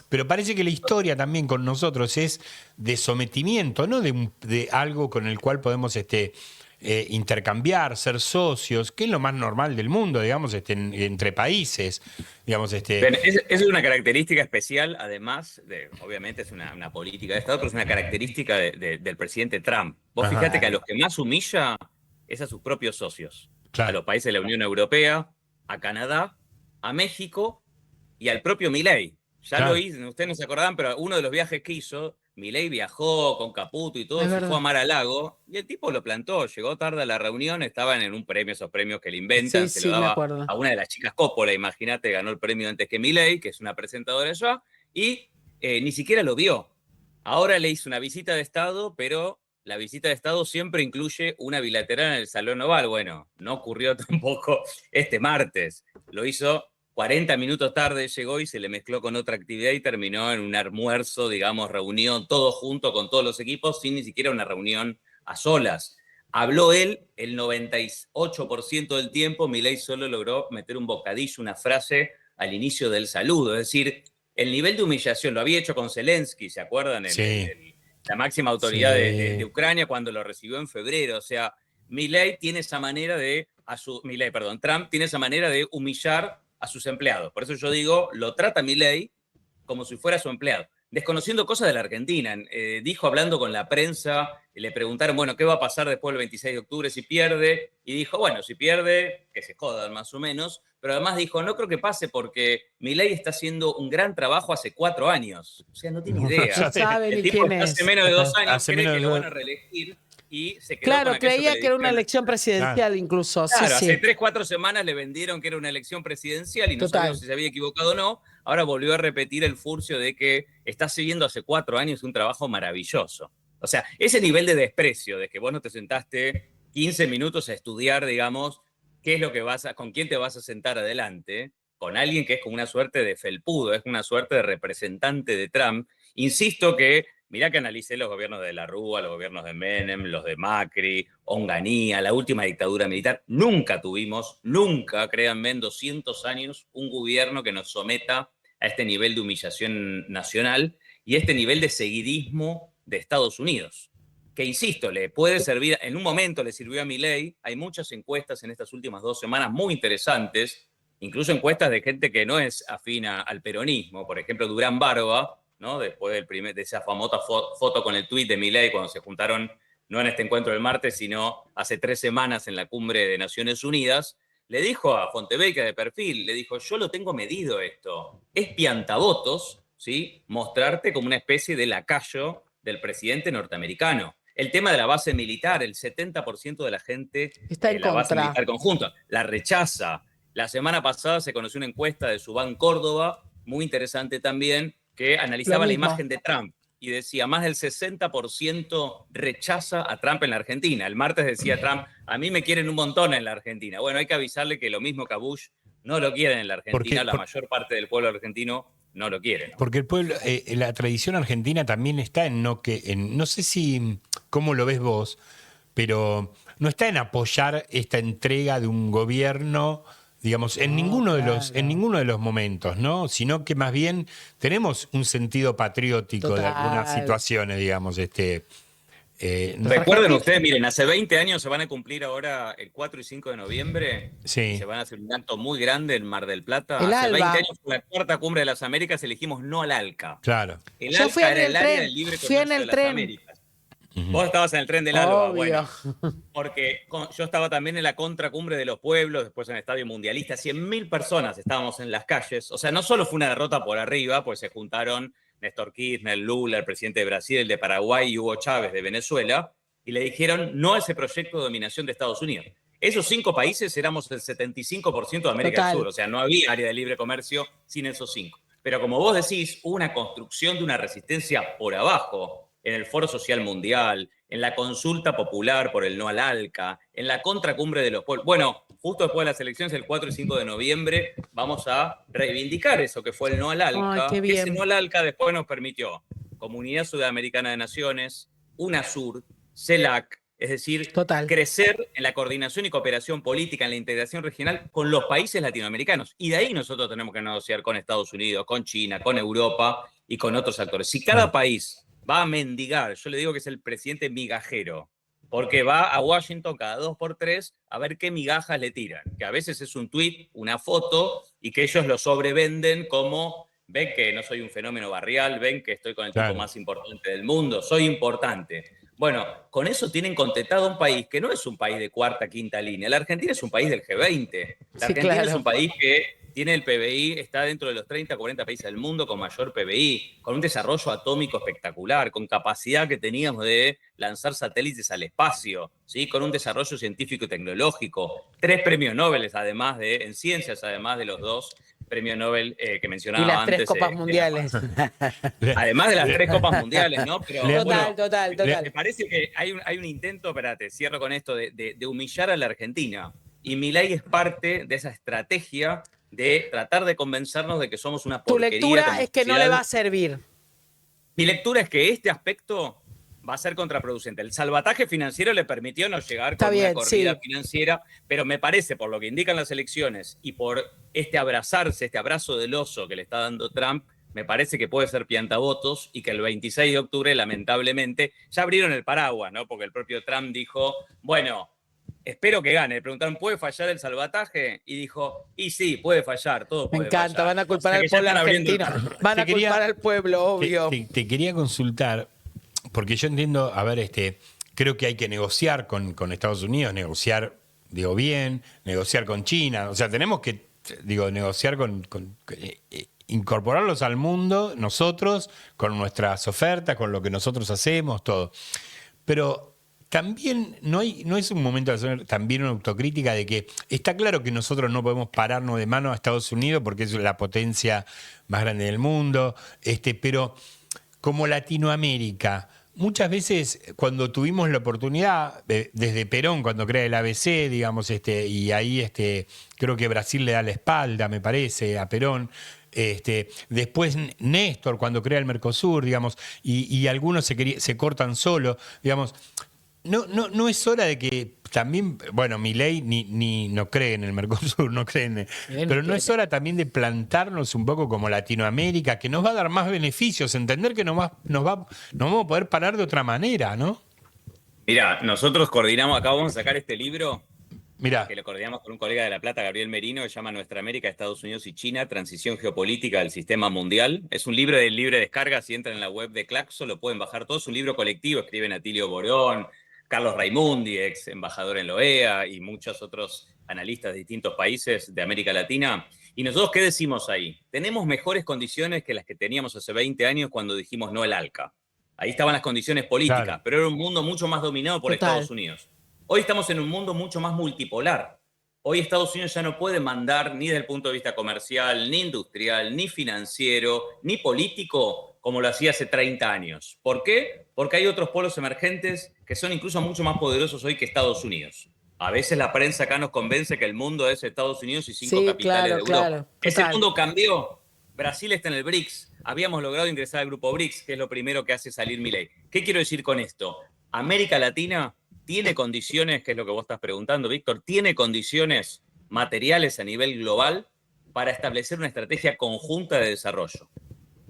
Pero parece que la historia también con nosotros es de sometimiento, no de algo con el cual podemos intercambiar, ser socios, que es lo más normal del mundo, digamos, entre países, digamos, Pero es una característica especial, además, obviamente es una política de Estado, pero es una característica del presidente Trump. Vos Ajá. fijate que a los que más humilla es a sus propios socios, Claro. a los países de la Unión Europea, a Canadá, a México y al propio Milei. Ya Claro. lo hizo, ustedes no se acordaban, pero uno de los viajes que hizo, Milei viajó con Caputo y todo, Es se verdad. fue a Mar-a-Lago, y el tipo lo plantó, llegó tarde a la reunión, estaban en un premio, esos premios que le inventan, Sí, se sí, lo me daba acuerdo. a una de las chicas Coppola, imagínate, ganó el premio antes que Milei, que es una presentadora ya, y ni siquiera lo vio. Ahora le hizo una visita de Estado, pero la visita de Estado siempre incluye una bilateral en el Salón Oval. Bueno, no ocurrió tampoco este martes. Lo hizo 40 minutos tarde, llegó y se le mezcló con otra actividad y terminó en un almuerzo, digamos, reunión, todo junto con todos los equipos, sin ni siquiera una reunión a solas. Habló él el 98% del tiempo, Milei solo logró meter un bocadillo, una frase al inicio del saludo. Es decir, el nivel de humillación lo había hecho con Zelensky, ¿se acuerdan? Sí. La máxima autoridad Sí. de Ucrania cuando lo recibió en febrero. O sea, Milei tiene esa manera Trump tiene esa manera de humillar a sus empleados. Por eso yo digo, lo trata Milei como si fuera su empleado, desconociendo cosas de la Argentina. Dijo, hablando con la prensa, le preguntaron, bueno, ¿qué va a pasar después del 26 de octubre si pierde? Y dijo, bueno, si pierde, que se jodan más o menos. Pero además dijo, no creo que pase porque Milei está haciendo un gran trabajo hace 4 años. O sea, no tiene idea. No sabe El ni tipo quién está es. hace menos de 2 años, Hace cree menos que de lo dos- van a reelegir y se quedó Claro, con aquello creía le que era una dijeron. elección presidencial incluso. Sí, Claro, hace sí. 3-4 semanas le vendieron que era una elección presidencial y no Total. sabíamos si se había equivocado o no. Ahora volvió a repetir el furcio de que está siguiendo hace 4 años un trabajo maravilloso. O sea, ese nivel de desprecio de que vos no te sentaste 15 minutos a estudiar, digamos, qué es lo que con quién te vas a sentar adelante, con alguien que es como una suerte de felpudo, es una suerte de representante de Trump. Insisto que, mirá que analicé los gobiernos de la Rúa, los gobiernos de Menem, los de Macri, Onganía, la última dictadura militar. Nunca, créanme, en 200 años, un gobierno que nos someta a este nivel de humillación nacional y este nivel de seguidismo de Estados Unidos. Que, insisto, le puede servir, en un momento le sirvió a Milei. Hay muchas encuestas en estas últimas 2 semanas muy interesantes, incluso encuestas de gente que no es afina al peronismo. Por ejemplo, Durán Barba, ¿no? Después de esa famosa foto con el tuit de Milei cuando se juntaron, no en este encuentro del martes, sino hace 3 semanas en la cumbre de Naciones Unidas, le dijo a Fontevecchia de perfil, le dijo, yo lo tengo medido esto. Es piantavotos, ¿sí? Mostrarte como una especie de lacayo del presidente norteamericano. El tema de la base militar, el 70% de la gente Está en la base contra. militar conjunta la rechaza. La semana pasada se conoció una encuesta de Subán Córdoba, muy interesante también, que analizaba la imagen de Trump y decía, más del 60% rechaza a Trump en la Argentina. El martes decía Trump, a mí me quieren un montón en la Argentina. Bueno, hay que avisarle que lo mismo que a Bush no lo quieren en la Argentina, la mayor parte del pueblo argentino no lo quiere, ¿no? Porque el pueblo, la tradición argentina también está no sé si, cómo lo ves vos, pero no está en apoyar esta entrega de un gobierno, digamos, en ninguno de los momentos, ¿no? Sino que más bien tenemos un sentido patriótico de algunas situaciones, digamos, Recuerden ustedes, miren, hace 20 años se van a cumplir ahora el 4 y 5 de noviembre. Sí. Se van a hacer un acto muy grande en Mar del Plata. El Hace ALBA. 20 años, en la cuarta cumbre de las Américas, elegimos no al ALCA. Claro. El Yo ALCA fui en era el el área tren, del libre fui en comercio el de las tren. Américas. Vos estabas en el tren del Alba, Obvio. bueno, porque yo estaba también en la contracumbre de los pueblos, después en el Estadio Mundialista, 100.000 personas estábamos en las calles. O sea, no solo fue una derrota por arriba, pues se juntaron Néstor Kirchner, Lula, el presidente de Brasil, el de Paraguay y Hugo Chávez de Venezuela, y le dijeron no a ese proyecto de dominación de Estados Unidos. Esos 5 países éramos el 75% de América Total. del Sur, o sea, no había área de libre comercio sin esos 5. Pero como vos decís, hubo una construcción de una resistencia por abajo, en el Foro Social Mundial, en la consulta popular por el no al ALCA, en la contracumbre de los pueblos. Bueno, justo después de las elecciones, el 4 y 5 de noviembre, vamos a reivindicar eso que fue el no al ALCA. Ay, qué bien. Ese no al ALCA después nos permitió Comunidad Sudamericana de Naciones, UNASUR, CELAC, es decir, Total. crecer en la coordinación y cooperación política, en la integración regional con los países latinoamericanos. Y de ahí nosotros tenemos que negociar con Estados Unidos, con China, con Europa y con otros actores. Si cada país va a mendigar, yo le digo que es el presidente migajero, porque va a Washington cada 2 por 3 a ver qué migajas le tiran, que a veces es un tweet, una foto, y que ellos lo sobrevenden como, ven que no soy un fenómeno barrial, ven que estoy con el tipo más importante del mundo, soy importante. Bueno, con eso tienen contentado un país que no es un país de cuarta, quinta línea. La Argentina es un país del G20. La Argentina es un país que tiene el PBI, está dentro de los 30, 40 países del mundo con mayor PBI, con un desarrollo atómico espectacular, con capacidad que teníamos de lanzar satélites al espacio, ¿sí? Con un desarrollo científico y tecnológico, 3 premios Nobel además en ciencias, además de los 2 premios Nobel que mencionaba Y las antes. 3 copas mundiales. Además de las 3 copas mundiales, ¿no? Pero, Total. Me parece que hay un intento, espérate, cierro con esto, de humillar a la Argentina. Y Milei es parte de esa estrategia de tratar de convencernos de que somos una Tu porquería. lectura es que no le va a servir. Mi lectura es que este aspecto va a ser contraproducente. El salvataje financiero le permitió no llegar con una corrida financiera, pero me parece, por lo que indican las elecciones y por este abrazarse, este abrazo del oso que le está dando Trump, me parece que puede ser piantavotos y que el 26 de octubre, lamentablemente, ya abrieron el paraguas, ¿no? Porque el propio Trump dijo, bueno, espero que gane. Le preguntaron, ¿puede fallar el salvataje? Y dijo, y sí, puede fallar, todo puede fallar. Me encanta, van a culpar al pueblo argentino. Van a culpar al pueblo, obvio. Te quería consultar, porque yo entiendo, a ver, creo que hay que negociar con Estados Unidos, negociar, digo bien, negociar con China, o sea, tenemos que, negociar incorporarlos al mundo, nosotros, con nuestras ofertas, con lo que nosotros hacemos, todo. Pero también no es un momento de hacer también una autocrítica de que está claro que nosotros no podemos pararnos de mano a Estados Unidos porque es la potencia más grande del mundo, pero como Latinoamérica, muchas veces cuando tuvimos la oportunidad, desde Perón, cuando crea el ABC, digamos, y ahí creo que Brasil le da la espalda, me parece, a Perón. Después Néstor, cuando crea el Mercosur, digamos, y algunos se cortan solo, digamos. No es hora de que también, bueno, Milei ni no cree en el Mercosur, no cree en pero no es hora también de plantarnos un poco como Latinoamérica, que nos va a dar más beneficios, entender que nos vamos a poder parar de otra manera, ¿no? Mira, nosotros coordinamos, acá vamos a sacar este libro, Mirá. que lo coordinamos con un colega de La Plata, Gabriel Merino, que se llama Nuestra América, Estados Unidos y China, Transición Geopolítica del Sistema Mundial. Es un libro de libre descarga, si entran en la web de Claxo lo pueden bajar todo, es un libro colectivo, escriben Atilio Borón, Carlos Raimundi, ex embajador en la OEA, y muchos otros analistas de distintos países de América Latina. Y nosotros, ¿qué decimos ahí? Tenemos mejores condiciones que las que teníamos hace 20 años cuando dijimos no al ALCA. Ahí estaban las condiciones políticas, claro, pero era un mundo mucho más dominado por Estados Unidos. Hoy estamos en un mundo mucho más multipolar. Hoy Estados Unidos ya no puede mandar ni desde el punto de vista comercial, ni industrial, ni financiero, ni político, como lo hacía hace 30 años. ¿Por qué? Porque hay otros polos emergentes que son incluso mucho más poderosos hoy que Estados Unidos. A veces la prensa acá nos convence que el mundo es Estados Unidos y 5 capitales de Europa. Claro, ese mundo cambió. Brasil está en el BRICS. Habíamos logrado ingresar al grupo BRICS, que es lo primero que hace salir Milei. ¿Qué quiero decir con esto? América Latina tiene condiciones, que es lo que vos estás preguntando, Víctor, tiene condiciones materiales a nivel global para establecer una estrategia conjunta de desarrollo.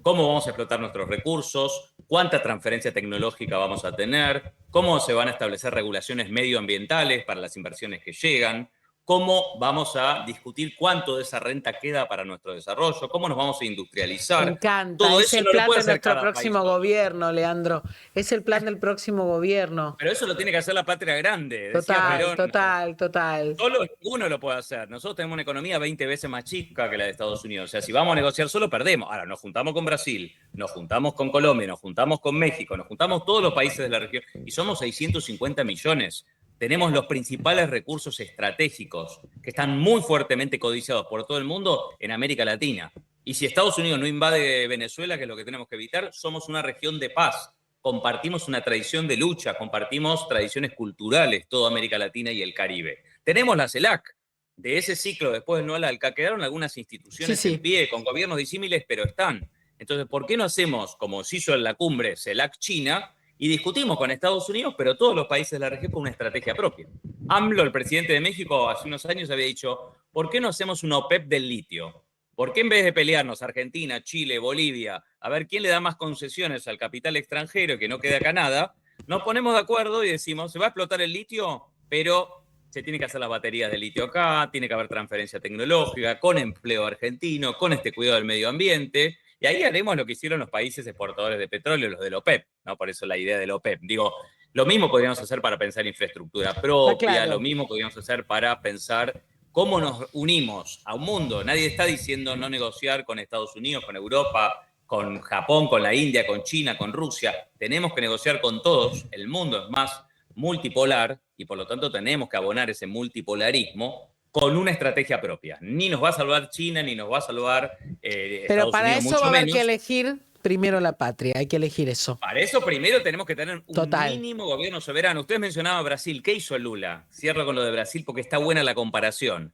¿Cómo vamos a explotar nuestros recursos? ¿Cuánta transferencia tecnológica vamos a tener? ¿Cómo se van a establecer regulaciones medioambientales para las inversiones que llegan? cómo vamos a discutir cuánto de esa renta queda para nuestro desarrollo, cómo nos vamos a industrializar. Me encanta, Todo es eso el no lo plan puede de hacer nuestro cada próximo país solo. gobierno, Leandro. Es el plan del próximo gobierno. Pero eso lo tiene que hacer la patria grande, decía Total, Perón. total. Solo uno lo puede hacer. Nosotros tenemos una economía 20 veces más chica que la de Estados Unidos. O sea, si vamos a negociar solo, perdemos. Ahora, nos juntamos con Brasil, nos juntamos con Colombia, nos juntamos con México, nos juntamos todos los países de la región y somos 650 millones. Tenemos los principales recursos estratégicos que están muy fuertemente codiciados por todo el mundo en América Latina. Y si Estados Unidos no invade Venezuela, que es lo que tenemos que evitar, somos una región de paz. Compartimos una tradición de lucha, compartimos tradiciones culturales, toda América Latina y el Caribe. Tenemos la CELAC. De ese ciclo después del Noalca quedaron algunas instituciones Sí. en pie, con gobiernos disímiles, pero están. Entonces, ¿por qué no hacemos, como se hizo en la cumbre CELAC-China, y discutimos con Estados Unidos, pero todos los países de la región con una estrategia propia? AMLO, el presidente de México, hace unos años había dicho, ¿por qué no hacemos una OPEP del litio? ¿Por qué en vez de pelearnos Argentina, Chile, Bolivia, a ver quién le da más concesiones al capital extranjero y que no quede acá nada, nos ponemos de acuerdo y decimos, se va a explotar el litio, pero se tiene que hacer las baterías de litio acá, tiene que haber transferencia tecnológica, con empleo argentino, con este cuidado del medio ambiente, y ahí haremos lo que hicieron los países exportadores de petróleo, los del OPEP, ¿no? Por eso la idea del OPEP. Digo, lo mismo podríamos hacer para pensar infraestructura propia, claro. lo mismo podríamos hacer para pensar cómo nos unimos a un mundo. Nadie está diciendo no negociar con Estados Unidos, con Europa, con Japón, con la India, con China, con Rusia. Tenemos que negociar con todos. El mundo es más multipolar y por lo tanto tenemos que abonar ese multipolarismo con una estrategia propia. Ni nos va a salvar China, ni nos va a salvar Pero Estados para Unidos, eso mucho va a haber menos. que elegir primero la patria, hay que elegir eso. Para eso primero tenemos que tener un Total. mínimo gobierno soberano. Ustedes mencionaban Brasil. ¿Qué hizo Lula? Cierro con lo de Brasil porque está buena la comparación.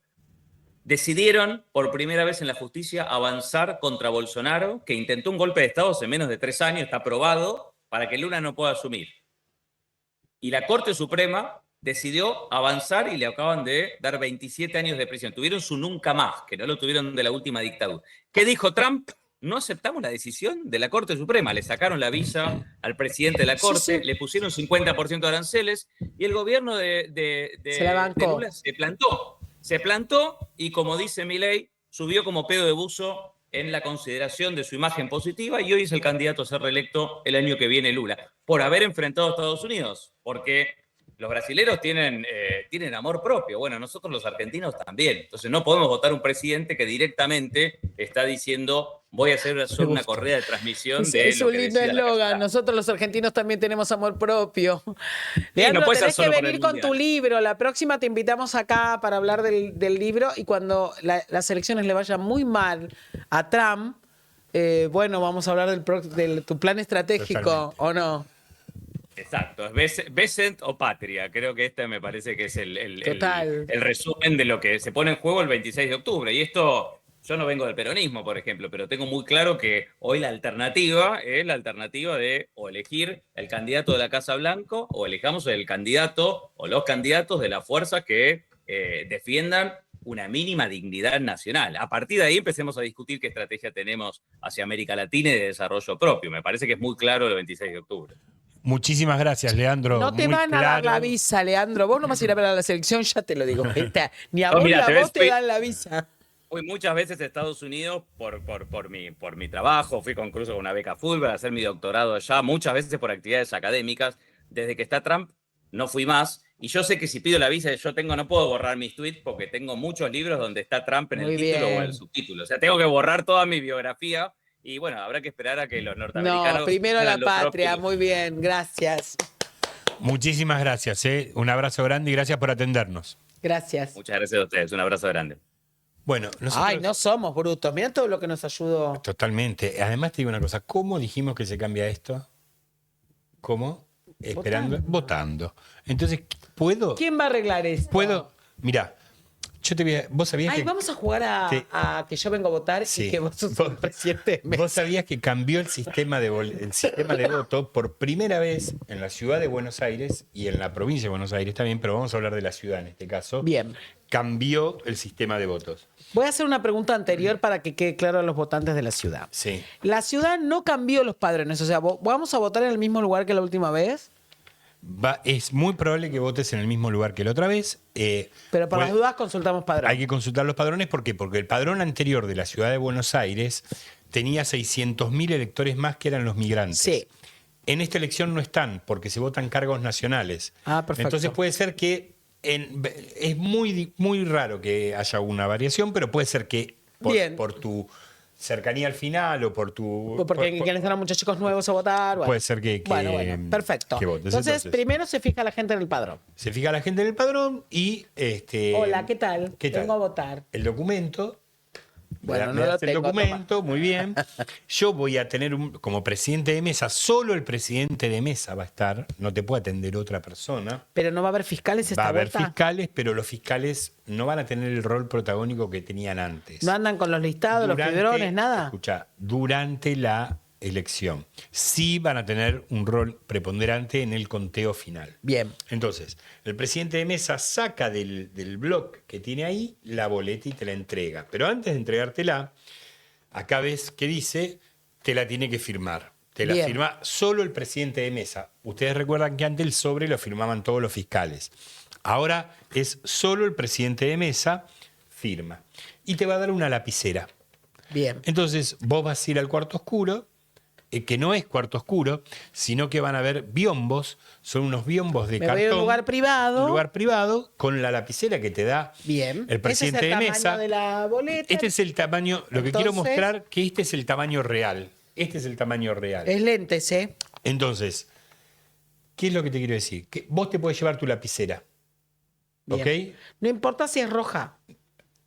Decidieron por primera vez en la justicia avanzar contra Bolsonaro, que intentó un golpe de Estado hace menos de 3 años, está aprobado, para que Lula no pueda asumir. Y la Corte Suprema decidió avanzar y le acaban de dar 27 años de prisión. Tuvieron su nunca más, que no lo tuvieron de la última dictadura. ¿Qué dijo Trump? No aceptamos la decisión de la Corte Suprema. Le sacaron la visa al presidente de la Corte, le pusieron 50% de aranceles y el gobierno de Se la bancó. Lula se plantó. Se plantó y, como dice Milei, subió como pedo de buzo en la consideración de su imagen positiva y hoy es el candidato a ser reelecto el año que viene Lula, por haber enfrentado a Estados Unidos, porque los brasileros tienen amor propio. Bueno, nosotros los argentinos también. Entonces no podemos votar un presidente que directamente está diciendo voy a hacer solo una correa de transmisión de Es lo un que lindo decida la eslogan. capital. Nosotros los argentinos también tenemos amor propio. Leandro, no puede ser tenés que solo para venir el con tu Mundial. libro. La próxima te invitamos acá para hablar del libro y cuando las elecciones le vayan muy mal a Trump, bueno, vamos a hablar de tu plan estratégico, Totalmente. ¿o no? Exacto, es Besant o Patria. Creo que este me parece que es el Total. resumen de lo que se pone en juego el 26 de octubre. Y esto, yo no vengo del peronismo, por ejemplo, pero tengo muy claro que hoy la alternativa es la alternativa de o elegir el candidato de la Casa Blanca o elijamos el candidato o los candidatos de las fuerzas que defiendan una mínima dignidad nacional. A partir de ahí empecemos a discutir qué estrategia tenemos hacia América Latina y de desarrollo propio. Me parece que es muy claro el 26 de octubre. Muchísimas gracias, Leandro. No te Muy van a dar claro. la visa, Leandro. Vos no vas a ir a ver a la selección, ya te lo digo. ¿Viste? Ni a No, vos mira, ni a te vos ves- te dan la visa. Fui muchas veces a Estados Unidos por mi trabajo, fui incluso con una beca Fulbright a hacer mi doctorado allá, muchas veces por actividades académicas. Desde que está Trump no fui más. Y yo sé que si pido la visa, no puedo borrar mis tweets porque tengo muchos libros donde está Trump en Muy el título bien. o en el subtítulo. O sea, tengo que borrar toda mi biografía y bueno, habrá que esperar a que los norteamericanos... No, primero la hagan lo patria. propio. Muy bien, gracias. Muchísimas gracias. Un abrazo grande y gracias por atendernos. Gracias. Muchas gracias a ustedes, un abrazo grande. Bueno, nosotros... Ay, no somos brutos. Mirá todo lo que nos ayudó. Totalmente. Además te digo una cosa, ¿cómo dijimos que se cambia esto? ¿Cómo? Esperando, votando. Entonces, ¿puedo? ¿Quién va a arreglar esto? ¿Puedo? Mirá, yo te voy a... ¿Vos sabías Ay, que... vamos a jugar Sí. a que yo vengo a votar Sí. y que vos sos el presidente. ¿Vos sabías que cambió el sistema el sistema de voto por primera vez en la ciudad de Buenos Aires y en la provincia de Buenos Aires también, pero vamos a hablar de la ciudad en este caso? Bien. Cambió el sistema de votos. Voy a hacer una pregunta anterior para que quede claro a los votantes de la ciudad. Sí. La ciudad no cambió los padrones. O sea, ¿vamos a votar en el mismo lugar que la última vez? es muy probable que votes en el mismo lugar que la otra vez. Pero por las dudas consultamos padrón. Hay que consultar los padrones. ¿Por qué? Porque el padrón anterior de la ciudad de Buenos Aires tenía 600.000 electores más que eran los migrantes. Sí. En esta elección no están, porque se votan cargos nacionales. Ah, perfecto. Entonces puede ser que es muy raro que haya una variación, pero puede ser que Bien. por tu cercanía al final o por tu... Porque quieren entrar muchos chicos nuevos a votar. Bueno. Puede ser que Bueno, perfecto. que votes. Entonces, primero se fija la gente en el padrón. Se fija la gente en el padrón y... Hola, ¿qué tal? ¿Qué tal? Vengo a votar. El documento... Bueno, me no lo das el tengo, documento, muy bien. Yo voy a tener como presidente de mesa, solo el presidente de mesa va a estar, no te puede atender otra persona. Pero no va a haber fiscales esta Va a haber vuelta. fiscales, pero los fiscales no van a tener el rol protagónico que tenían antes. No andan con los listados, los pibrones, nada. Escucha, durante la elección sí van a tener un rol preponderante en el conteo final. Bien. Entonces, el presidente de mesa saca del bloc que tiene ahí la boleta y te la entrega. Pero antes de entregártela, acá ves que dice, te la tiene que firmar. Te la Bien. firma solo el presidente de mesa. Ustedes recuerdan que antes el sobre lo firmaban todos los fiscales. Ahora es solo el presidente de mesa firma. Y te va a dar una lapicera. Bien. Entonces, vos vas a ir al cuarto oscuro, que no es cuarto oscuro, sino que van a haber biombos, son unos biombos de Me cartón. voy a un lugar privado. Un lugar privado con la lapicera que te da Bien. el presidente Ese es el de tamaño mesa. de la boleta. Este es el tamaño, lo que quiero Entonces- mostrar, que este es el tamaño real. Este es el tamaño real. Es lentes, ¿eh? Entonces, ¿qué es lo que te quiero decir? Que vos te podés llevar tu lapicera, Bien. ¿ok? No importa si es roja.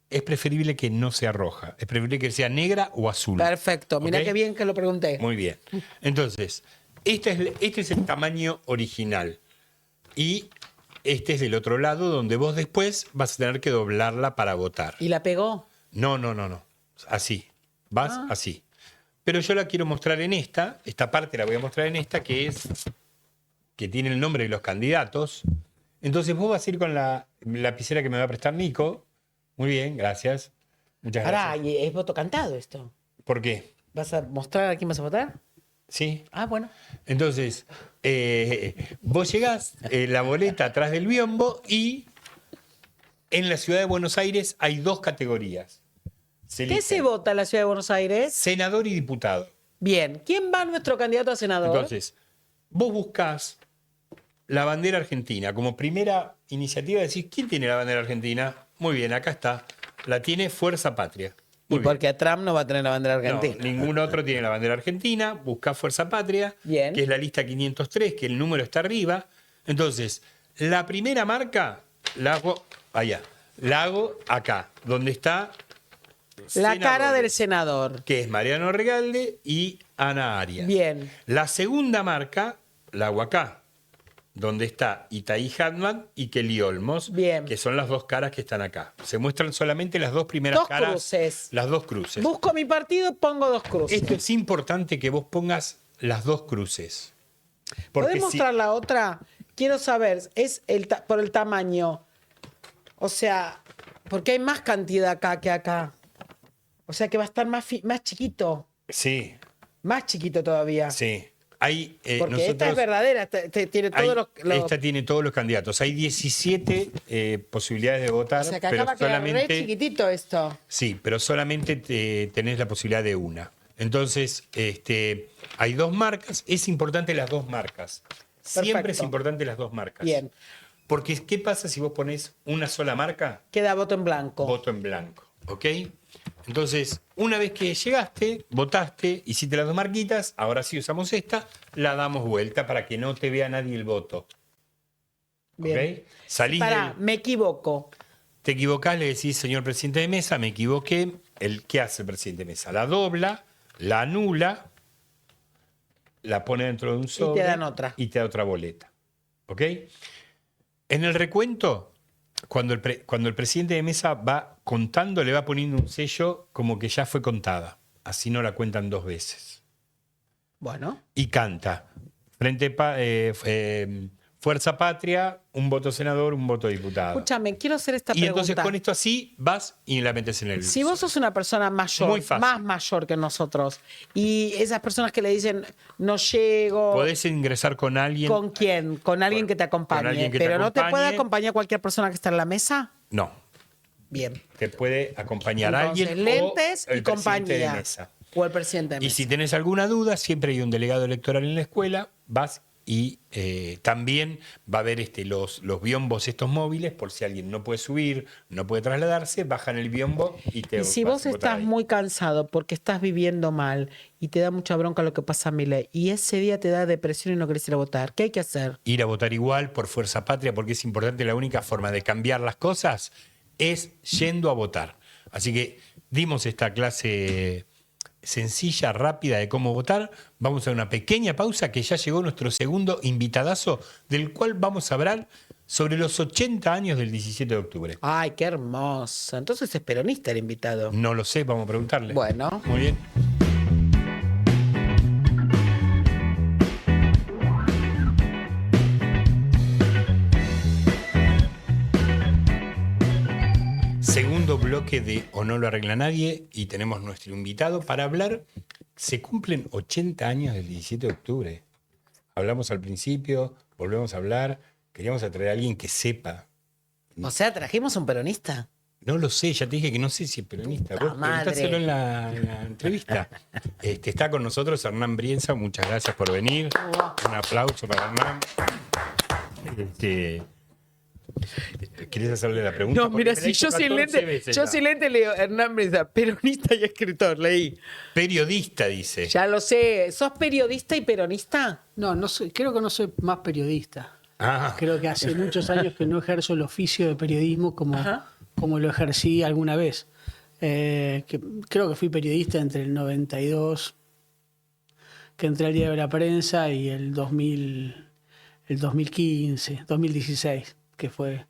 Es preferible que no sea roja, es preferible que sea negra o azul. Perfecto. Mira ¿Ok? qué bien que lo pregunté. Muy bien. Entonces, este es el tamaño original. Y este es del otro lado, donde vos después vas a tener que doblarla para votar. ¿Y la pegó? No. Así. Vas así. Pero yo la quiero mostrar en esta parte la voy a mostrar en esta, que tiene el nombre de los candidatos. Entonces vos vas a ir con la lapicera que me va a prestar Nico. Muy bien, gracias. Muchas Pará, gracias. y es voto cantado esto. ¿Por qué? ¿Vas a mostrar a quién vas a votar? Sí. Ah, bueno. Entonces, vos llegás, la boleta atrás del biombo y en la ciudad de Buenos Aires hay dos categorías. ¿Qué eligen se vota en la ciudad de Buenos Aires? senador y diputado. Bien. ¿Quién va nuestro candidato a senador? Entonces, vos buscás la bandera argentina. Como primera iniciativa decís, ¿quién tiene la bandera argentina? Muy bien, acá está. La tiene Fuerza Patria. y Muy bien. porque Trump no va a tener la bandera argentina. No, ningún otro tiene la bandera argentina. Buscá Fuerza Patria, Bien. que es la lista 503, que el número está arriba. Entonces, la primera marca la hago allá. La hago acá, donde está La cara del senadores, senador. que es Mariano Regalde y Ana Arias. Bien. La segunda marca la hago acá, donde está Itaí Hadman y Kelly Olmos, Bien. que son las dos caras que están acá. Se muestran solamente las dos primeras Dos caras. cruces. Las dos cruces. Busco mi partido, pongo dos cruces. Esto es importante que vos pongas las dos cruces. Porque ¿Podés mostrar la otra? Quiero saber, es por el tamaño. O sea, porque hay más cantidad acá que acá. O sea que va a estar más chiquito. Sí, Más chiquito todavía. sí. Hay, Porque esta es verdadera, tiene hay- todos los. esta tiene todos los candidatos. Hay 17 posibilidades de votar, O sea que acá pero va a quedar re solamente... chiquitito esto. Sí, pero solamente tenés la posibilidad de una. Entonces, hay dos marcas. Es importante las dos marcas. Siempre es Perfecto. importante las dos marcas. Bien. Porque, ¿qué pasa si vos ponés una sola marca? Queda voto en blanco. Voto en blanco. ¿Ok? Entonces, una vez que llegaste, votaste, hiciste las dos marquitas, ahora sí usamos esta, la damos vuelta para que no te vea nadie el voto. Bien. ¿Ok? Salís Pará, del- me equivoco. Te equivocás, le decís, señor presidente de mesa, me equivoqué. ¿Qué hace el presidente de mesa? La dobla, la anula, la pone dentro de un sobre. dan otra. Y te da otra boleta. ¿Ok? En el recuento, cuando el presidente de mesa va contando, le va poniendo un sello como que ya fue contada. Así no la cuentan dos veces. Bueno. Y canta. Fuerza Patria, un voto senador, un voto diputado. Escúchame, quiero hacer esta Y pregunta. entonces con esto así vas y la metes en el... Si vos sos una persona mayor, Muy fácil. más mayor que nosotros, y esas personas que le dicen, no llego, Podés ingresar con alguien... ¿con quién? Con alguien que te acompañe. alguien que te Pero ¿no te puede acompañe. acompañar cualquier persona que está en la mesa? No, Bien. te puede acompañar Entonces, alguien lentes o el y presidente compañía. de mesa. O el presidente de Y mesa. si tenés alguna duda, siempre hay un delegado electoral en la escuela, vas y también va a haber los biombos estos móviles, por si alguien no puede subir, no puede trasladarse, bajan el biombo y te Y si vas vos a votar estás ahí. muy cansado porque estás viviendo mal y te da mucha bronca lo que pasa a Milei y ese día te da depresión y no querés ir a votar, ¿qué hay que hacer? Ir a votar igual por Fuerza Patria, porque es importante, la única forma de cambiar las cosas es yendo a votar. Así que dimos esta clase sencilla, rápida de cómo votar. Vamos a una pequeña pausa que ya llegó nuestro segundo invitadazo, del cual vamos a hablar sobre los 80 años del 17 de octubre. Ay, qué hermoso. Entonces es peronista el invitado. No lo sé, vamos a preguntarle. Bueno. Muy bien. Segundo bloque de O no lo arregla nadie y tenemos nuestro invitado para hablar. Se cumplen 80 años del 17 de octubre. Hablamos al principio, volvemos a hablar. Queríamos atraer a alguien que sepa. O sea, trajimos un peronista. No lo sé, ya te dije que no sé si es peronista. Puta Vos madre. preguntáselo en la entrevista. Está con nosotros Hernán Brienza, muchas gracias por venir. Un aplauso para Hernán. ¿Querés hacerle la pregunta? No, mira, Porque me la si yo hizo sin 14 lente, veces yo ya. sin lente leo Hernán Brienza, peronista y escritor, leí. Periodista, dice. Ya lo sé. ¿Sos periodista y peronista? No, no soy, creo que no soy más periodista. Ah, Creo que hace muchos años que no ejerzo el oficio de periodismo como lo ejercí alguna vez. Creo que fui periodista entre el 92, que entré al Diario de la Prensa, y el 2015, 2016, que fue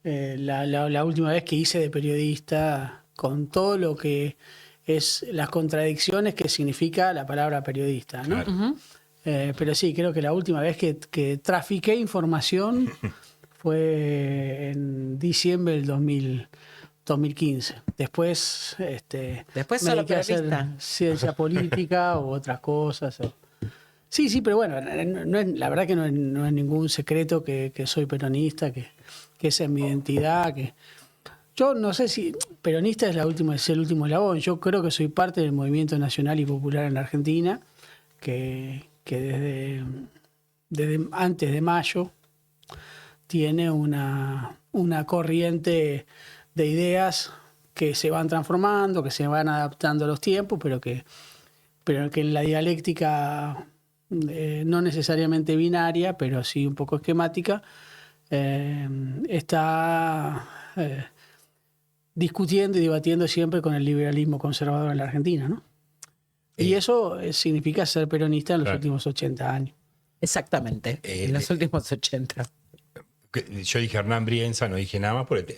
la última vez que hice de periodista, con todo lo que es las contradicciones que significa la palabra periodista, ¿no? claro. Pero sí, creo que la última vez que trafiqué información fue en diciembre del 2015. Después, Después me solo dediqué a hacer periodista. ciencia política u otras cosas. Sí, pero bueno, la verdad que no es ningún secreto que soy peronista, que esa es mi identidad. Yo no sé si peronista es el último eslabón. Yo creo que soy parte del movimiento nacional y popular en la Argentina, que desde antes de mayo tiene una corriente de ideas que se van transformando, que se van adaptando a los tiempos, pero que en la dialéctica no necesariamente binaria, pero sí un poco esquemática, está discutiendo y debatiendo siempre con el liberalismo conservador en la Argentina, ¿no? Y eso significa ser peronista en los Claro. últimos 80 años. Exactamente. En los últimos 80. Yo dije Hernán Brienza, no dije nada más, porque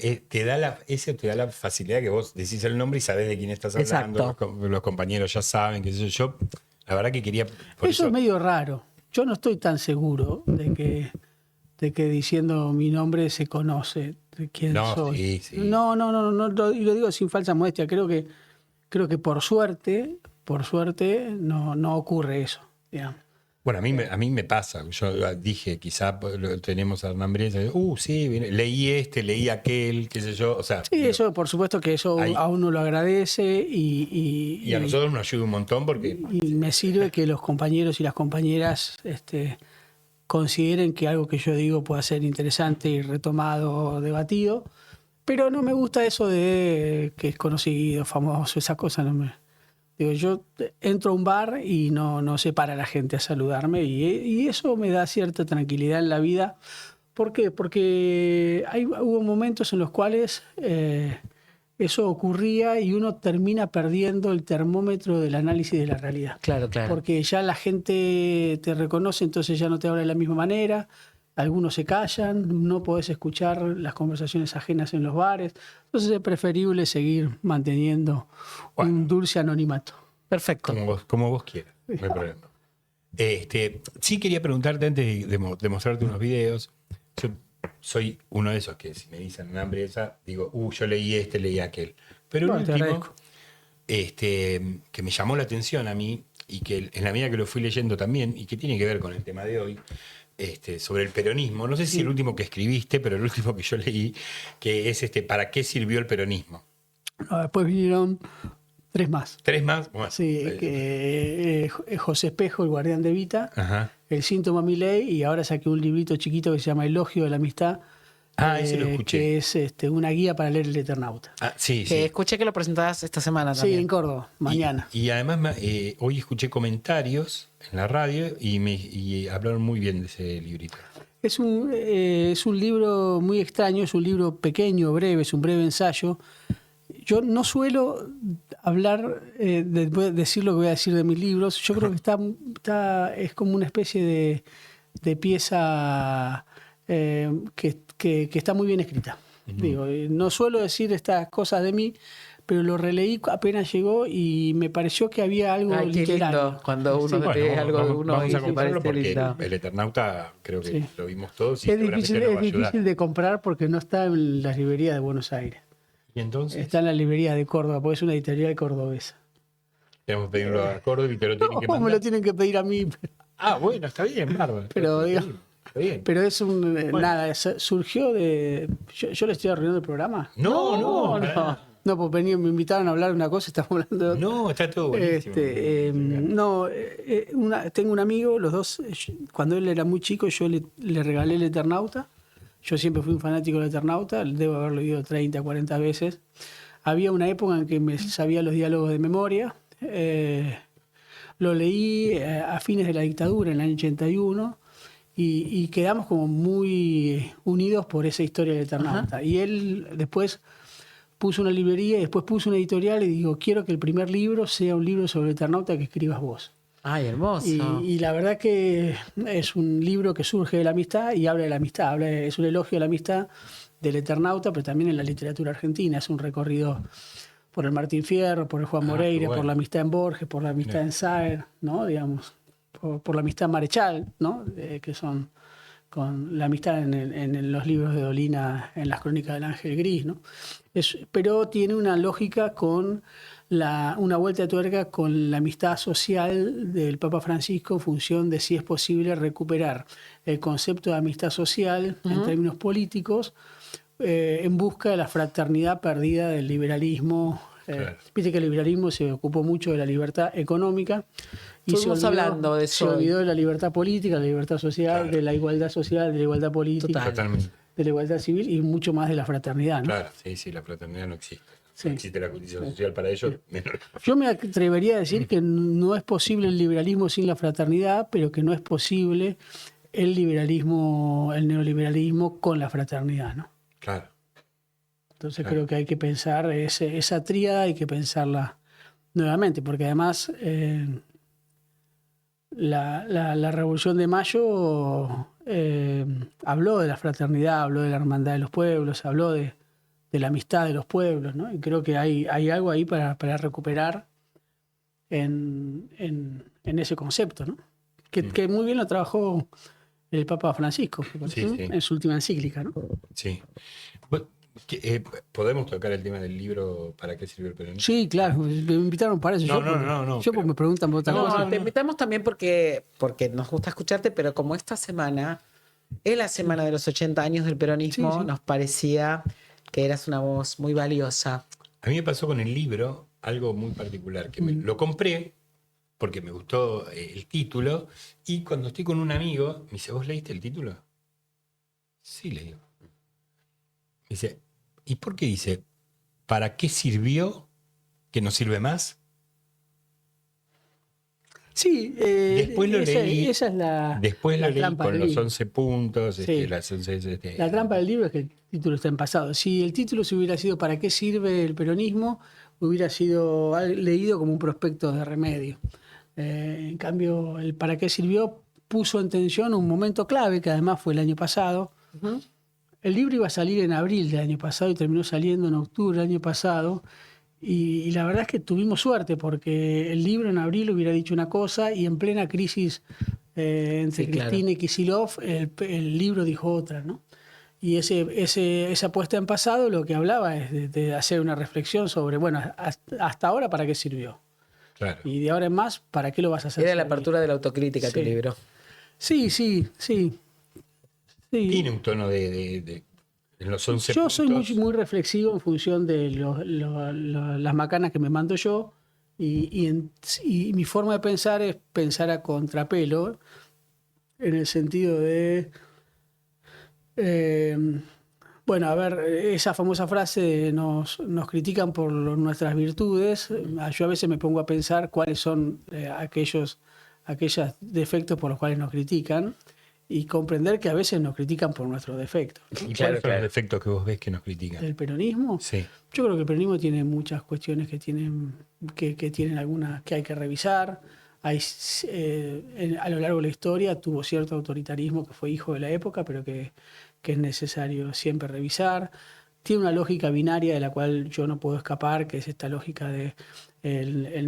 eso te da la facilidad que vos decís el nombre y sabés de quién estás hablando. Exacto. Los compañeros ya saben, qué sé yo. La verdad que quería... por Eso es medio raro. Yo no estoy tan seguro de que diciendo mi nombre se conoce de quién No, soy. sí. No, y lo digo sin falsa modestia. Creo que por suerte no ocurre eso, digamos. Bueno, a mí me pasa. Yo dije, quizá tenemos a Hernán Brienza. Sí, leí aquel, qué sé yo. O sea, Sí, eso, por supuesto que eso Ahí. a uno lo agradece y a nosotros nos ayuda un montón porque... y me sirve que los compañeros y las compañeras consideren que algo que yo digo pueda ser interesante y retomado o debatido, pero no me gusta eso de que es conocido, famoso, esa cosa no me... Digo, yo entro a un bar y no se para la gente a saludarme y eso me da cierta tranquilidad en la vida. ¿Por qué? Porque hubo momentos en los cuales eso ocurría y uno termina perdiendo el termómetro del análisis de la realidad. Claro, claro. Porque ya la gente te reconoce, entonces ya no te habla de la misma manera, algunos se callan, no podés escuchar las conversaciones ajenas en los bares, entonces es preferible seguir manteniendo un dulce anonimato. Perfecto. Como vos quieras, no hay problema. Sí quería preguntarte antes de mostrarte unos videos. Yo soy uno de esos que si me dicen hamburguesa, digo, yo leí aquel. Pero el Bueno, te último, agradezco. que me llamó la atención a mí, y que en la medida que lo fui leyendo también, y que tiene que ver con el tema de hoy, sobre el peronismo. No sé si el último que escribiste, pero el último que yo leí, que es ¿para qué sirvió el peronismo? No, después vinieron 3 más. 3 más. Bueno, Sí, José Espejo, el guardián de Evita, Ajá. El síntoma Milei, y ahora saqué un librito chiquito que se llama Elogio de la Amistad. Ese lo escuché. Que es una guía para leer El Eternauta. Sí, Que sí. escuché que lo presentabas esta semana Sí, también. en Córdoba, mañana. Y además hoy escuché comentarios en la radio y hablaron muy bien de ese librito. Es un libro muy extraño, es un libro pequeño, breve, es un breve ensayo. Yo no suelo hablar, decir lo que voy a decir de mis libros. Yo creo que es como una especie de pieza que está muy bien escrita. Digo, no suelo decir estas cosas de mí, pero lo releí apenas llegó y me pareció que había algo Ay, qué literario. lindo cuando uno Sí, bueno, lee algo de uno vamos y a le comprarlo parece porque lindo. el Eternauta creo que Sí. lo vimos todos y Es seguramente difícil, nos va es a ayudar. difícil de comprar porque no está en las librerías de Buenos Aires. Y entonces Está en la librería de Córdoba, porque es una editorial cordobesa. tenemos que pedirlo a Córdoba y te lo tienen que No, me mandar. lo tienen que pedir a mí. Bueno, está bien, bárbaro. Pero, Está digo, bien. Pero es un. Bueno. Nada, surgió de. Yo le estoy arruinando el programa. No. No, pues me invitaron a hablar de una cosa, estamos hablando de otra. No, está todo buenísimo. Tengo un amigo, los dos, cuando él era muy chico, yo le regalé el Eternauta. Yo siempre fui un fanático del Eternauta, debo haberlo leído 30, 40 veces. Había una época en que me sabía los diálogos de memoria. Lo leí a fines de la dictadura, en el año 81, y quedamos como muy unidos por esa historia del Eternauta. Ajá. Y él después puso una librería y después puso una editorial y digo, quiero que el primer libro sea un libro sobre el Eternauta que escribas vos. Ay, hermoso. Y la verdad que es un libro que surge de la amistad y habla de la amistad, es un elogio a la amistad del Eternauta, pero también en la literatura argentina. Es un recorrido por el Martín Fierro, por el Juan Moreira, bueno. por la amistad en Borges, por la amistad en Saer, ¿no? Digamos, por la amistad Marechal, ¿no? Que son con la amistad en los libros de Dolina, en las crónicas del Ángel Gris, ¿no? Pero tiene una lógica con una vuelta de tuerca con la amistad social del Papa Francisco en función de si es posible recuperar el concepto de amistad social en términos políticos en busca de la fraternidad perdida del liberalismo. Claro. Viste que el liberalismo se ocupó mucho de la libertad económica y Estuvimos hablando de eso se hoy. olvidó de la libertad política, de la libertad social, Claro. de la igualdad social, de la igualdad política, Total. Totalmente. de la igualdad civil y mucho más de la fraternidad, ¿no? Claro, sí, la fraternidad no existe. Sí. No existe la justicia social para ellos. menos. Yo me atrevería a decir que no es posible el liberalismo sin la fraternidad, pero que no es posible el liberalismo, el neoliberalismo con la fraternidad, ¿no? Claro. Entonces Claro. creo que hay que pensar esa tríada, hay que pensarla nuevamente, porque además la Revolución de Mayo habló de la fraternidad, habló de la hermandad de los pueblos, habló de la amistad de los pueblos, ¿no? Y creo que hay algo ahí para recuperar en ese concepto, ¿no? Que muy bien lo trabajó el Papa Francisco Sí, sí. en su última encíclica, ¿no? Sí. ¿Podemos tocar el tema del libro ¿Para qué sirvió el peronismo? Sí, claro, me invitaron para eso. No, Yo porque me preguntan por otra No, cosa. te invitamos también porque nos gusta escucharte, pero como esta semana es la semana de los 80 años del peronismo, Sí, sí. nos parecía que eras una voz muy valiosa. A mí me pasó con el libro algo muy particular, que lo compré porque me gustó el título y cuando estoy con un amigo, me dice, ¿vos leíste el título? Sí, le digo. Me dice, ¿y por qué dice, ¿para qué sirvió que no sirve más? Sí, Después lo leí. Esa es la, Después la lo leí trampa con del los libro. 11 puntos, Sí. las 11, La trampa del libro es que el título está en pasado. Si el título se hubiera sido ¿Para qué sirve el peronismo?, hubiera sido leído como un prospecto de remedio. En cambio, el ¿Para qué sirvió? Puso en tensión un momento clave, que además fue el año pasado. El libro iba a salir en abril del año pasado y terminó saliendo en octubre del año pasado. Y la verdad es que tuvimos suerte porque el libro en abril hubiera dicho una cosa y en plena crisis entre Sí, claro. Cristina y Kicillof el libro dijo otra, ¿no? Y esa puesta en pasado lo que hablaba es de hacer una reflexión sobre, bueno, hasta ahora para qué sirvió. Claro. Y de ahora en más, ¿para qué lo vas a hacer? Era la servir? apertura de la autocrítica tu Sí. libro. Sí. Tiene un tono de en los 11 Yo soy puntos. muy reflexivo en función de las macanas que me mando yo y mi forma de pensar es pensar a contrapelo en el sentido de bueno, a ver, esa famosa frase de nos critican por nuestras virtudes. Yo a veces me pongo a pensar cuáles son aquellos defectos por los cuales nos critican y comprender que a veces nos critican por nuestros defectos. ¿Y Claro, cuáles son claro. los defectos que vos ves que nos critican? ¿El peronismo? Sí. Yo creo que el peronismo tiene muchas cuestiones que tienen algunas que hay que revisar. A lo largo de la historia tuvo cierto autoritarismo que fue hijo de la época, pero que es necesario siempre revisar. Tiene una lógica binaria de la cual yo no puedo escapar, que es esta lógica de el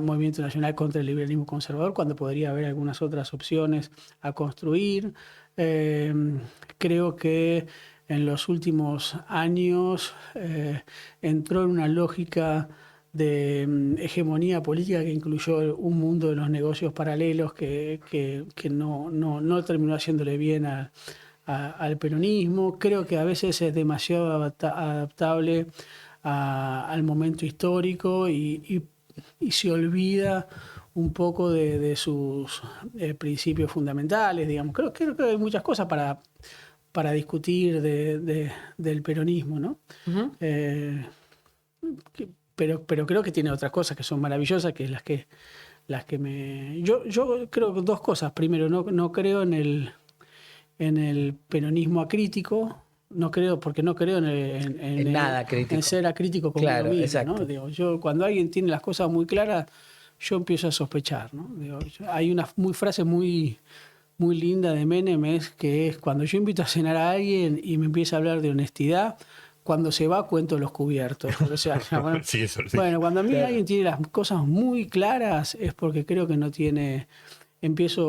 movimiento nacional contra el liberalismo conservador, cuando podría haber algunas otras opciones a construir. Creo que en los últimos años entró en una lógica de hegemonía política que incluyó un mundo de los negocios paralelos que no terminó haciéndole bien al peronismo. Creo que a veces es demasiado adaptable al momento histórico y se olvida un poco de sus principios fundamentales, digamos. Creo que hay muchas cosas para discutir del peronismo, ¿no? Ujú. Pero creo que tiene otras cosas que son maravillosas, que es las que me... Yo creo que dos cosas. Primero, no creo en el peronismo acrítico. No creo, porque no creo En nada crítico. en ser acrítico con Claro, uno mismo, exacto. ¿no? Digo, yo, cuando alguien tiene las cosas muy claras, yo empiezo a sospechar, ¿no? Digo, hay una frase muy linda de Menem, que es cuando yo invito a cenar a alguien y me empieza a hablar de honestidad, cuando se va cuento los cubiertos. O sea, bueno, Sí, eso sí. bueno, cuando a mí Claro. alguien tiene las cosas muy claras es porque creo que no tiene...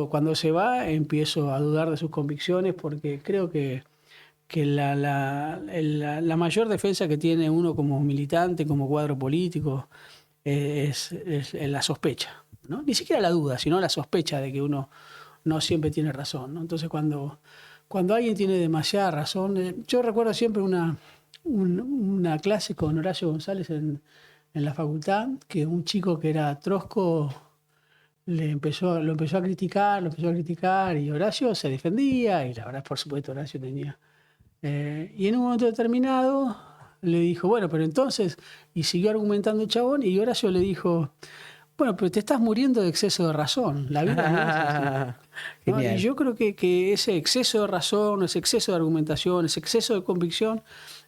Cuando se va, empiezo a dudar de sus convicciones porque creo que la mayor defensa que tiene uno como militante, como cuadro político, es la sospecha, ¿no? Ni siquiera la duda, sino la sospecha de que uno no siempre tiene razón, ¿no? Entonces, cuando alguien tiene demasiada razón... yo recuerdo siempre una clase con Horacio González en la facultad, que un chico que era trosco lo empezó a criticar y Horacio se defendía y la verdad, por supuesto, Horacio tenía... y en un momento determinado le dijo, bueno, pero entonces... Y siguió argumentando el chabón y Horacio le dijo, bueno, pero te estás muriendo de exceso de razón. La vida no es así, ¿no? Genial. Y yo creo que ese exceso de razón, ese exceso de argumentación, ese exceso de convicción,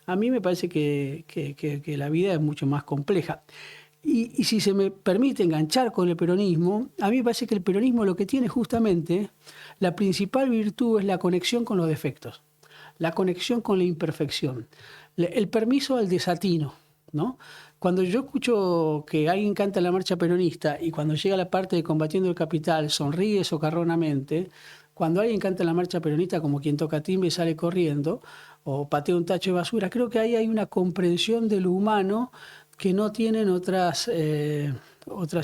a mí me parece que la vida es mucho más compleja. Y si se me permite enganchar con el peronismo, a mí me parece que el peronismo lo que tiene justamente, la principal virtud es la conexión con los defectos, la conexión con la imperfección, el permiso al desatino, ¿no? Cuando yo escucho que alguien canta la marcha peronista y cuando llega la parte de Combatiendo el Capital sonríe socarronamente, cuando alguien canta la marcha peronista como quien toca timbre y sale corriendo o patea un tacho de basura, creo que ahí hay una comprensión de lo humano que no tienen otras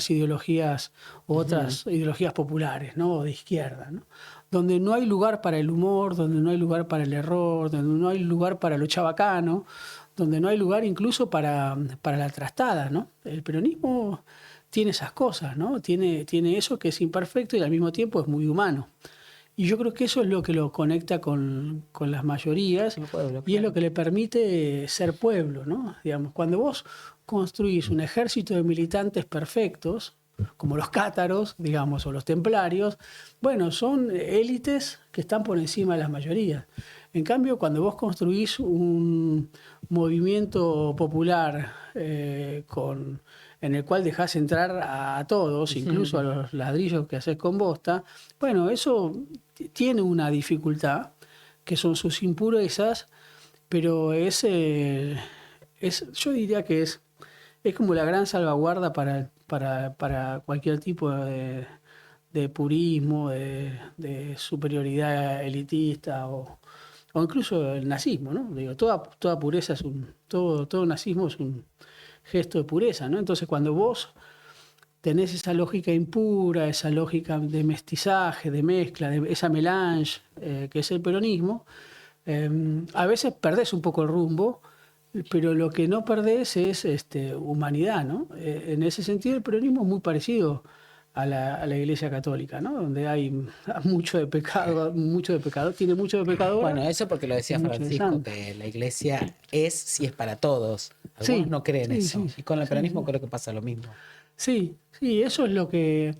ideologías o otras ideologías populares, ¿no? O de izquierda, ¿no? Donde no hay lugar para el humor, donde no hay lugar para el error, donde no hay lugar para lo chabacano, donde no hay lugar incluso para la trastada, ¿no? El peronismo tiene esas cosas, ¿no? Tiene eso que es imperfecto y al mismo tiempo es muy humano. Y yo creo que eso es lo que lo conecta con las mayorías El pueblo, y es claro. lo que le permite ser pueblo, ¿no? Digamos, cuando vos construís un ejército de militantes perfectos, como los cátaros, digamos, o los templarios, bueno, son élites que están por encima de las mayorías. En cambio, cuando vos construís un movimiento popular en el cual dejás entrar a todos, incluso a los ladrillos que haces con bosta, bueno, eso tiene una dificultad, que son sus impurezas, pero yo diría que es es como la gran salvaguarda para cualquier tipo de purismo, de superioridad elitista o incluso el nazismo, ¿no? Digo, toda pureza todo nazismo es un gesto de pureza, ¿no? Entonces cuando vos tenés esa lógica impura, esa lógica de mestizaje, de mezcla, de esa melange que es el peronismo, a veces perdés un poco el rumbo, pero lo que no perdés es humanidad, ¿no? En ese sentido el peronismo es muy parecido a la Iglesia Católica, ¿no? Donde hay mucho de pecado, tiene mucho de pecador. Bueno, eso porque lo decía mucho de Francisco, santo. que la iglesia sí es para todos. Algunos Sí, no creen sí, eso. sí, Y con el sí, peronismo sí. creo que pasa lo mismo. Sí, eso es lo que...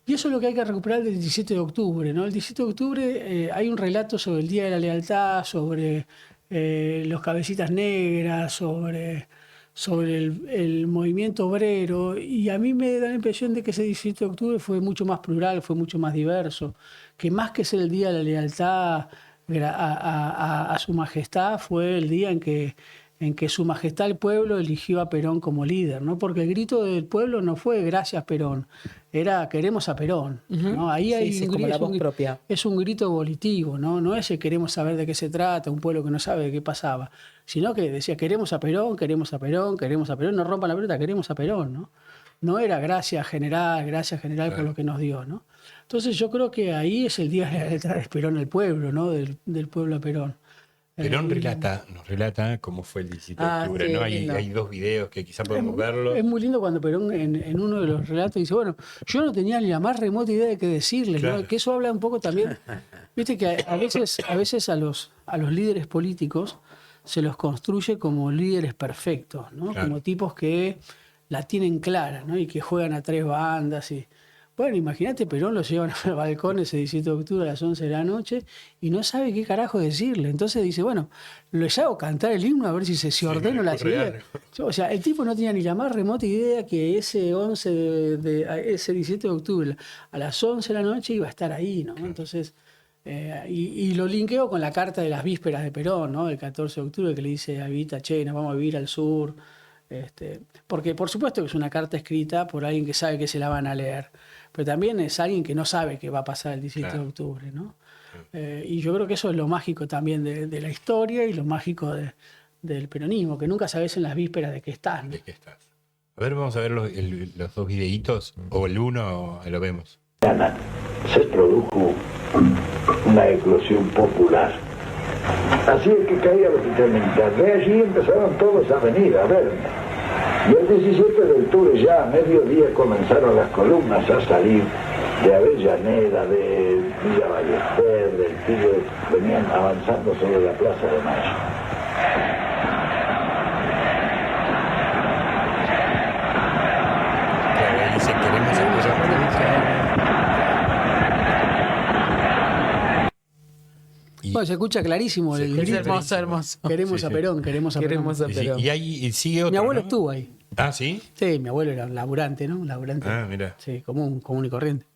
Y eso es lo que hay que recuperar del 17 de octubre, ¿no? El 17 de octubre hay un relato sobre el Día de la Lealtad, sobre los cabecitas negras, sobre el movimiento obrero, y a mí me da la impresión de que ese 17 de octubre fue mucho más plural, fue mucho más diverso, que más que ser el Día de la Lealtad a su majestad, fue el día en que su majestad el pueblo eligió a Perón como líder, ¿no? Porque el grito del pueblo no fue gracias Perón, era queremos a Perón, ¿no? Ahí Sí, hay sí, un como la grito, voz propia. es un grito volitivo, ¿no? No es el queremos saber de qué se trata, un pueblo que no sabe de qué pasaba, sino que decía queremos a Perón, queremos a Perón, queremos a Perón, no rompan la pelota, queremos a Perón, ¿no? No era gracias general por lo que nos dio, ¿no? Entonces yo creo que ahí es el día de la letra de Perón al pueblo, ¿no? Del pueblo a Perón. Perón Y nos relata cómo fue el 17 de octubre, sí, ¿no? es lindo. Hay dos videos que quizá es, podemos verlos. es muy lindo cuando Perón en uno de los relatos dice, bueno, yo no tenía ni la más remota idea de qué decirles, ¿no? Claro. Que eso habla un poco también, viste que a veces a los líderes políticos se los construye como líderes perfectos, ¿no? Claro. Como tipos que la tienen clara, ¿no? Y que juegan a tres bandas y... Bueno, imagínate, Perón lo llevan al balcón ese 17 de octubre a las 11 de la noche y no sabe qué carajo decirle. Entonces dice, bueno, les hago cantar el himno a ver si se ordena la real. idea. O sea, el tipo no tenía ni la más remota idea que ese 11 ese 17 de octubre a las 11 de la noche iba a estar ahí, ¿no? Entonces, y lo linkeo con la carta de las vísperas de Perón, ¿no? El 14 de octubre que le dice a Evita, che, nos vamos a vivir al sur. Porque por supuesto que es una carta escrita por alguien que sabe que se la van a leer, pero también es alguien que no sabe qué va a pasar el 17 Claro. de octubre, ¿no? Y yo creo que eso es lo mágico también de la historia y lo mágico del peronismo, que nunca sabes en las vísperas de qué estás, ¿no? ¿De qué estás? A ver, vamos a ver los dos videitos, o el uno, lo vemos. Se produjo una eclosión popular. Así es que caía el hospital militar. De allí empezaron todos a venir a verme. Y el 17 de octubre ya a mediodía comenzaron las columnas a salir de Avellaneda, de Villa Ballester, del Tigre, venían avanzando sobre la Plaza de Mayo. Claro, ahí dice, queremos Y, Bueno, se escucha clarísimo Se el escucha grito. Hermoso, hermoso. Queremos Sí, a sí. Perón, queremos a Queremos a Perón. Perón. y ahí sigue otro, Mi abuelo ¿no? estuvo ahí. Ah, ¿sí? Sí, mi abuelo era un laburante, ¿no? Un laburante. Ah, mira. Sí, común y corriente.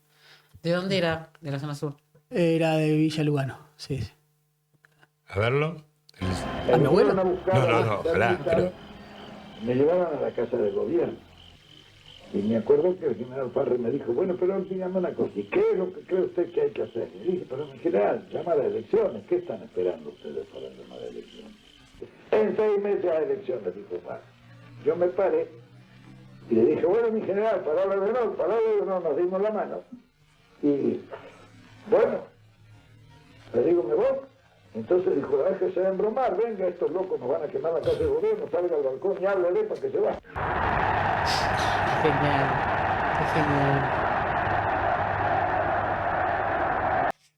¿De dónde era? De la zona sur. Era de Villa Lugano, sí. A verlo. ¿A mi abuelo? No, ojalá, pero... Me llevaban a la casa de gobierno. Y me acuerdo que el general Parre me dijo, bueno, pero dígame una cosa, ¿y qué es lo que cree usted que hay que hacer? Y dije, pero mi general, llama a elecciones, ¿qué están esperando ustedes para llamar a elecciones? En 6 meses a elecciones, dijo Parre. Yo me paré y le dije, bueno, mi general, palabra de honor, nos dimos la mano. Y, bueno, le digo, me voy. Entonces dijo, déjese de embromar, venga, estos locos nos van a quemar la casa del gobierno, salga al balcón y háblele para que se vaya. Genial. Qué genial.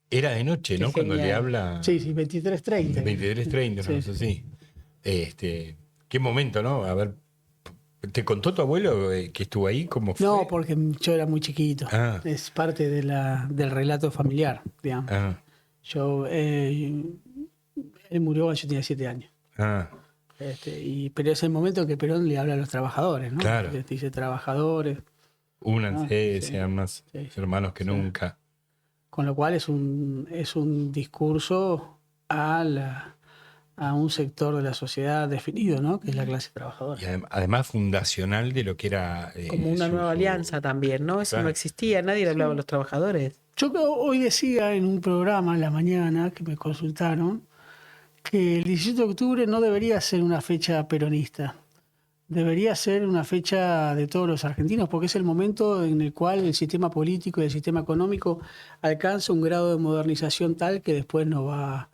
Era de noche, ¿no? Qué Cuando le genial. habla... Sí, 23:30. 23:30, Sí. no sé si. Qué momento, ¿no? A ver, ¿te contó tu abuelo que estuvo ahí? ¿Cómo fue? No, porque yo era muy chiquito. Ah. Es parte del relato familiar, digamos. Ah, Él murió cuando yo tenía 7 años. ah, Pero es el momento en que Perón le habla a los trabajadores, ¿no? Claro. Dice trabajadores, únanse, sí. sean más Sí. hermanos que nunca. con lo cual es un discurso a a un sector de la sociedad definido, ¿no? Que es la clase trabajadora. Y además fundacional de lo que era... Como una nueva alianza también, ¿no? Eso Claro. no existía, nadie le hablaba a los trabajadores. Yo hoy decía en un programa en la mañana que me consultaron que el 17 de octubre no debería ser una fecha peronista. Debería ser una fecha de todos los argentinos, porque es el momento en el cual el sistema político y el sistema económico alcanza un grado de modernización tal que después no va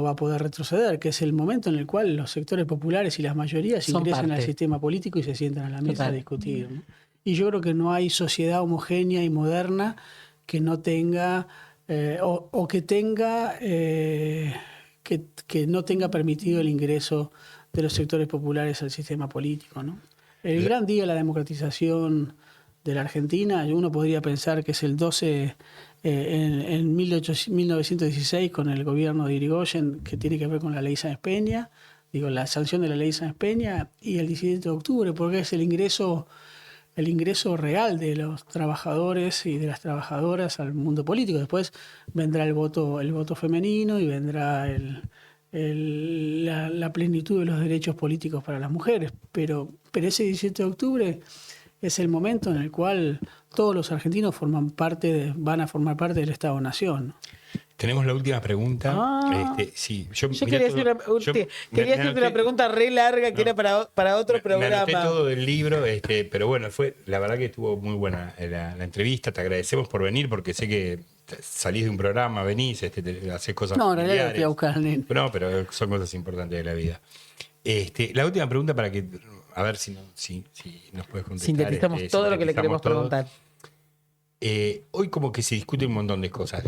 a poder retroceder, que es el momento en el cual los sectores populares y las mayorías Son ingresan al parte. sistema político y se sientan a la mesa Total. a discutir, ¿no? Y yo creo que no hay sociedad homogénea y moderna que no tenga o que tenga que no tenga permitido el ingreso de los sectores populares al sistema político, ¿no? El gran día de la democratización de la Argentina, uno podría pensar que es el 12 en 1916 con el gobierno de Irigoyen, que tiene que ver con la ley Sáenz Peña, la sanción de la ley Sáenz Peña, y el 17 de octubre, porque es el ingreso real de los trabajadores y de las trabajadoras al mundo político. Después vendrá el voto femenino y vendrá la plenitud de los derechos políticos para las mujeres. Pero ese 17 de octubre es el momento en el cual todos los argentinos van a formar parte del Estado-Nación, ¿no? Tenemos la última pregunta. Sí, Yo quería hacerte una pregunta re larga que era para otro Me programa. anoté todo del libro, pero bueno, la verdad que estuvo muy buena la entrevista. Te agradecemos por venir porque sé que salís de un programa, venís, haces cosas No, en realidad familiares. fui a buscar al nene. No, pero son cosas importantes de la vida. La última pregunta para que, a ver si nos puedes contestar. Sintetizamos todo lo que le queremos sintetizamos todo. preguntar. Hoy como que se discute un montón de cosas.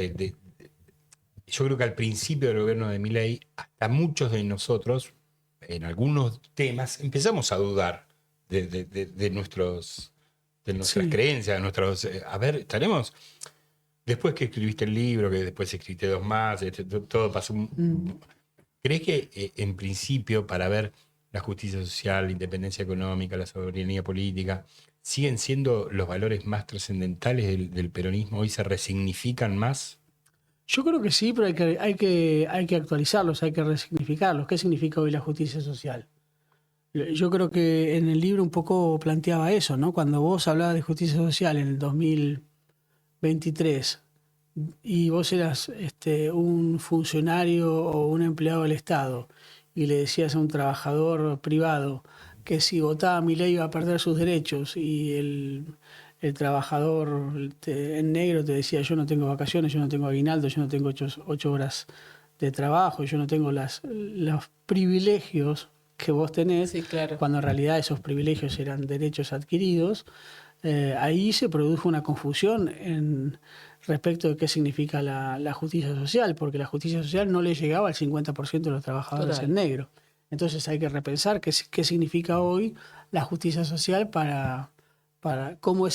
Yo creo que al principio del gobierno de Milei, hasta muchos de nosotros, en algunos temas, empezamos a dudar de nuestras Sí. creencias, de nuestros... a ver, estaremos... Después que escribiste el libro, que después escribiste 2 más, todo pasó... ¿Crees que en principio, para ver la justicia social, la independencia económica, la soberanía política, siguen siendo los valores más trascendentales del peronismo? ¿Hoy se resignifican más? Yo creo que sí, pero hay que actualizarlos, hay que resignificarlos. ¿Qué significa hoy la justicia social? Yo creo que en el libro un poco planteaba eso, ¿no? Cuando vos hablabas de justicia social en el 2023 y vos eras un funcionario o un empleado del Estado y le decías a un trabajador privado que si votaba Milei iba a perder sus derechos y el trabajador en negro te decía yo no tengo vacaciones, yo no tengo aguinaldo, yo no tengo 8 horas de trabajo, yo no tengo los privilegios que vos tenés, Sí, claro. cuando en realidad esos privilegios eran derechos adquiridos, ahí se produjo una confusión respecto de qué significa la justicia social, porque la justicia social no le llegaba al 50% de los trabajadores Total. en negro. Entonces hay que repensar qué significa hoy la justicia social para cómo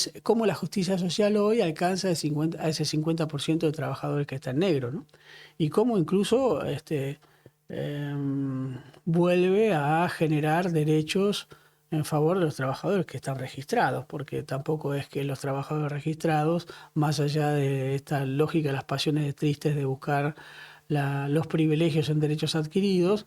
la justicia social hoy alcanza a ese 50% de trabajadores que está en negro, ¿no? Y cómo incluso vuelve a generar derechos en favor de los trabajadores que están registrados, porque tampoco es que los trabajadores registrados, más allá de esta lógica de las pasiones tristes de buscar los privilegios en derechos adquiridos,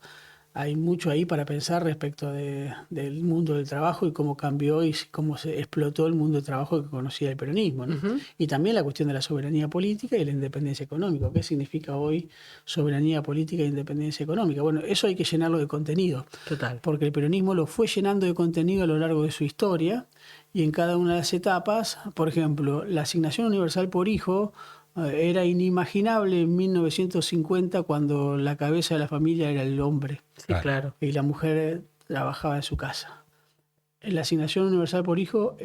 hay mucho ahí para pensar respecto del mundo del trabajo y cómo cambió y cómo se explotó el mundo del trabajo que conocía el peronismo, ¿no? Y también la cuestión de la soberanía política y la independencia económica. ¿Qué significa hoy soberanía política e independencia económica? Bueno, eso hay que llenarlo de contenido, Total. porque el peronismo lo fue llenando de contenido a lo largo de su historia y en cada una de las etapas, por ejemplo, la asignación universal por hijo era inimaginable en 1950 cuando la cabeza de la familia era el hombre. Sí, claro. Y la mujer trabajaba en su casa. La asignación universal por hijo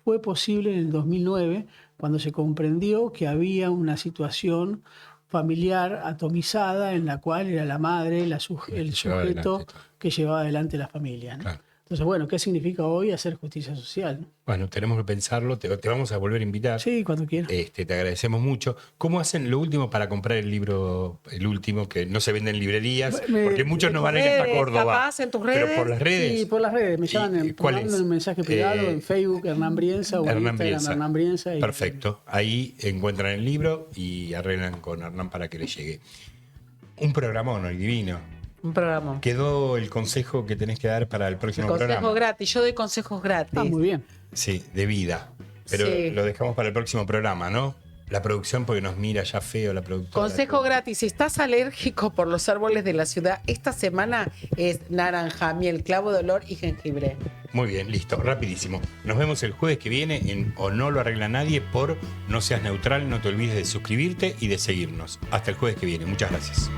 fue posible en el 2009, cuando se comprendió que había una situación familiar atomizada en la cual era la madre el sujeto que llevaba adelante la familia, ¿no? Claro. Entonces, bueno, ¿qué significa hoy hacer justicia social? Bueno, tenemos que pensarlo, te vamos a volver a invitar. Sí, cuando quieras. Te agradecemos mucho. ¿Cómo hacen lo último para comprar el libro, el último, que no se vende en librerías? Porque muchos no van a ir hasta redes, Córdoba. capaz, en tus redes. Pero por las redes. Sí, por las redes. Me llaman ¿cuál mandando es? un mensaje privado en Facebook, Hernán Brienza, o en Hernán Instagram, Brienza. Hernán Brienza. Perfecto. Ahí encuentran el libro y arreglan con Hernán para que le llegue. Un programón hoy divino. Un programa. Quedó el consejo que tenés que dar para el próximo Consejo programa. gratis. Yo doy consejos gratis. Muy bien. Sí, de vida. Pero Sí. lo dejamos para el próximo programa, ¿no? La producción, porque nos mira ya feo la productora. Consejo gratis. Si estás alérgico por los árboles de la ciudad, esta semana es naranja, miel, clavo de olor y jengibre. Muy bien, listo, rapidísimo. Nos vemos el jueves que viene en O No Lo Arregla Nadie por No Seas Neutral. No te olvides de suscribirte y de seguirnos. Hasta el jueves que viene. Muchas gracias.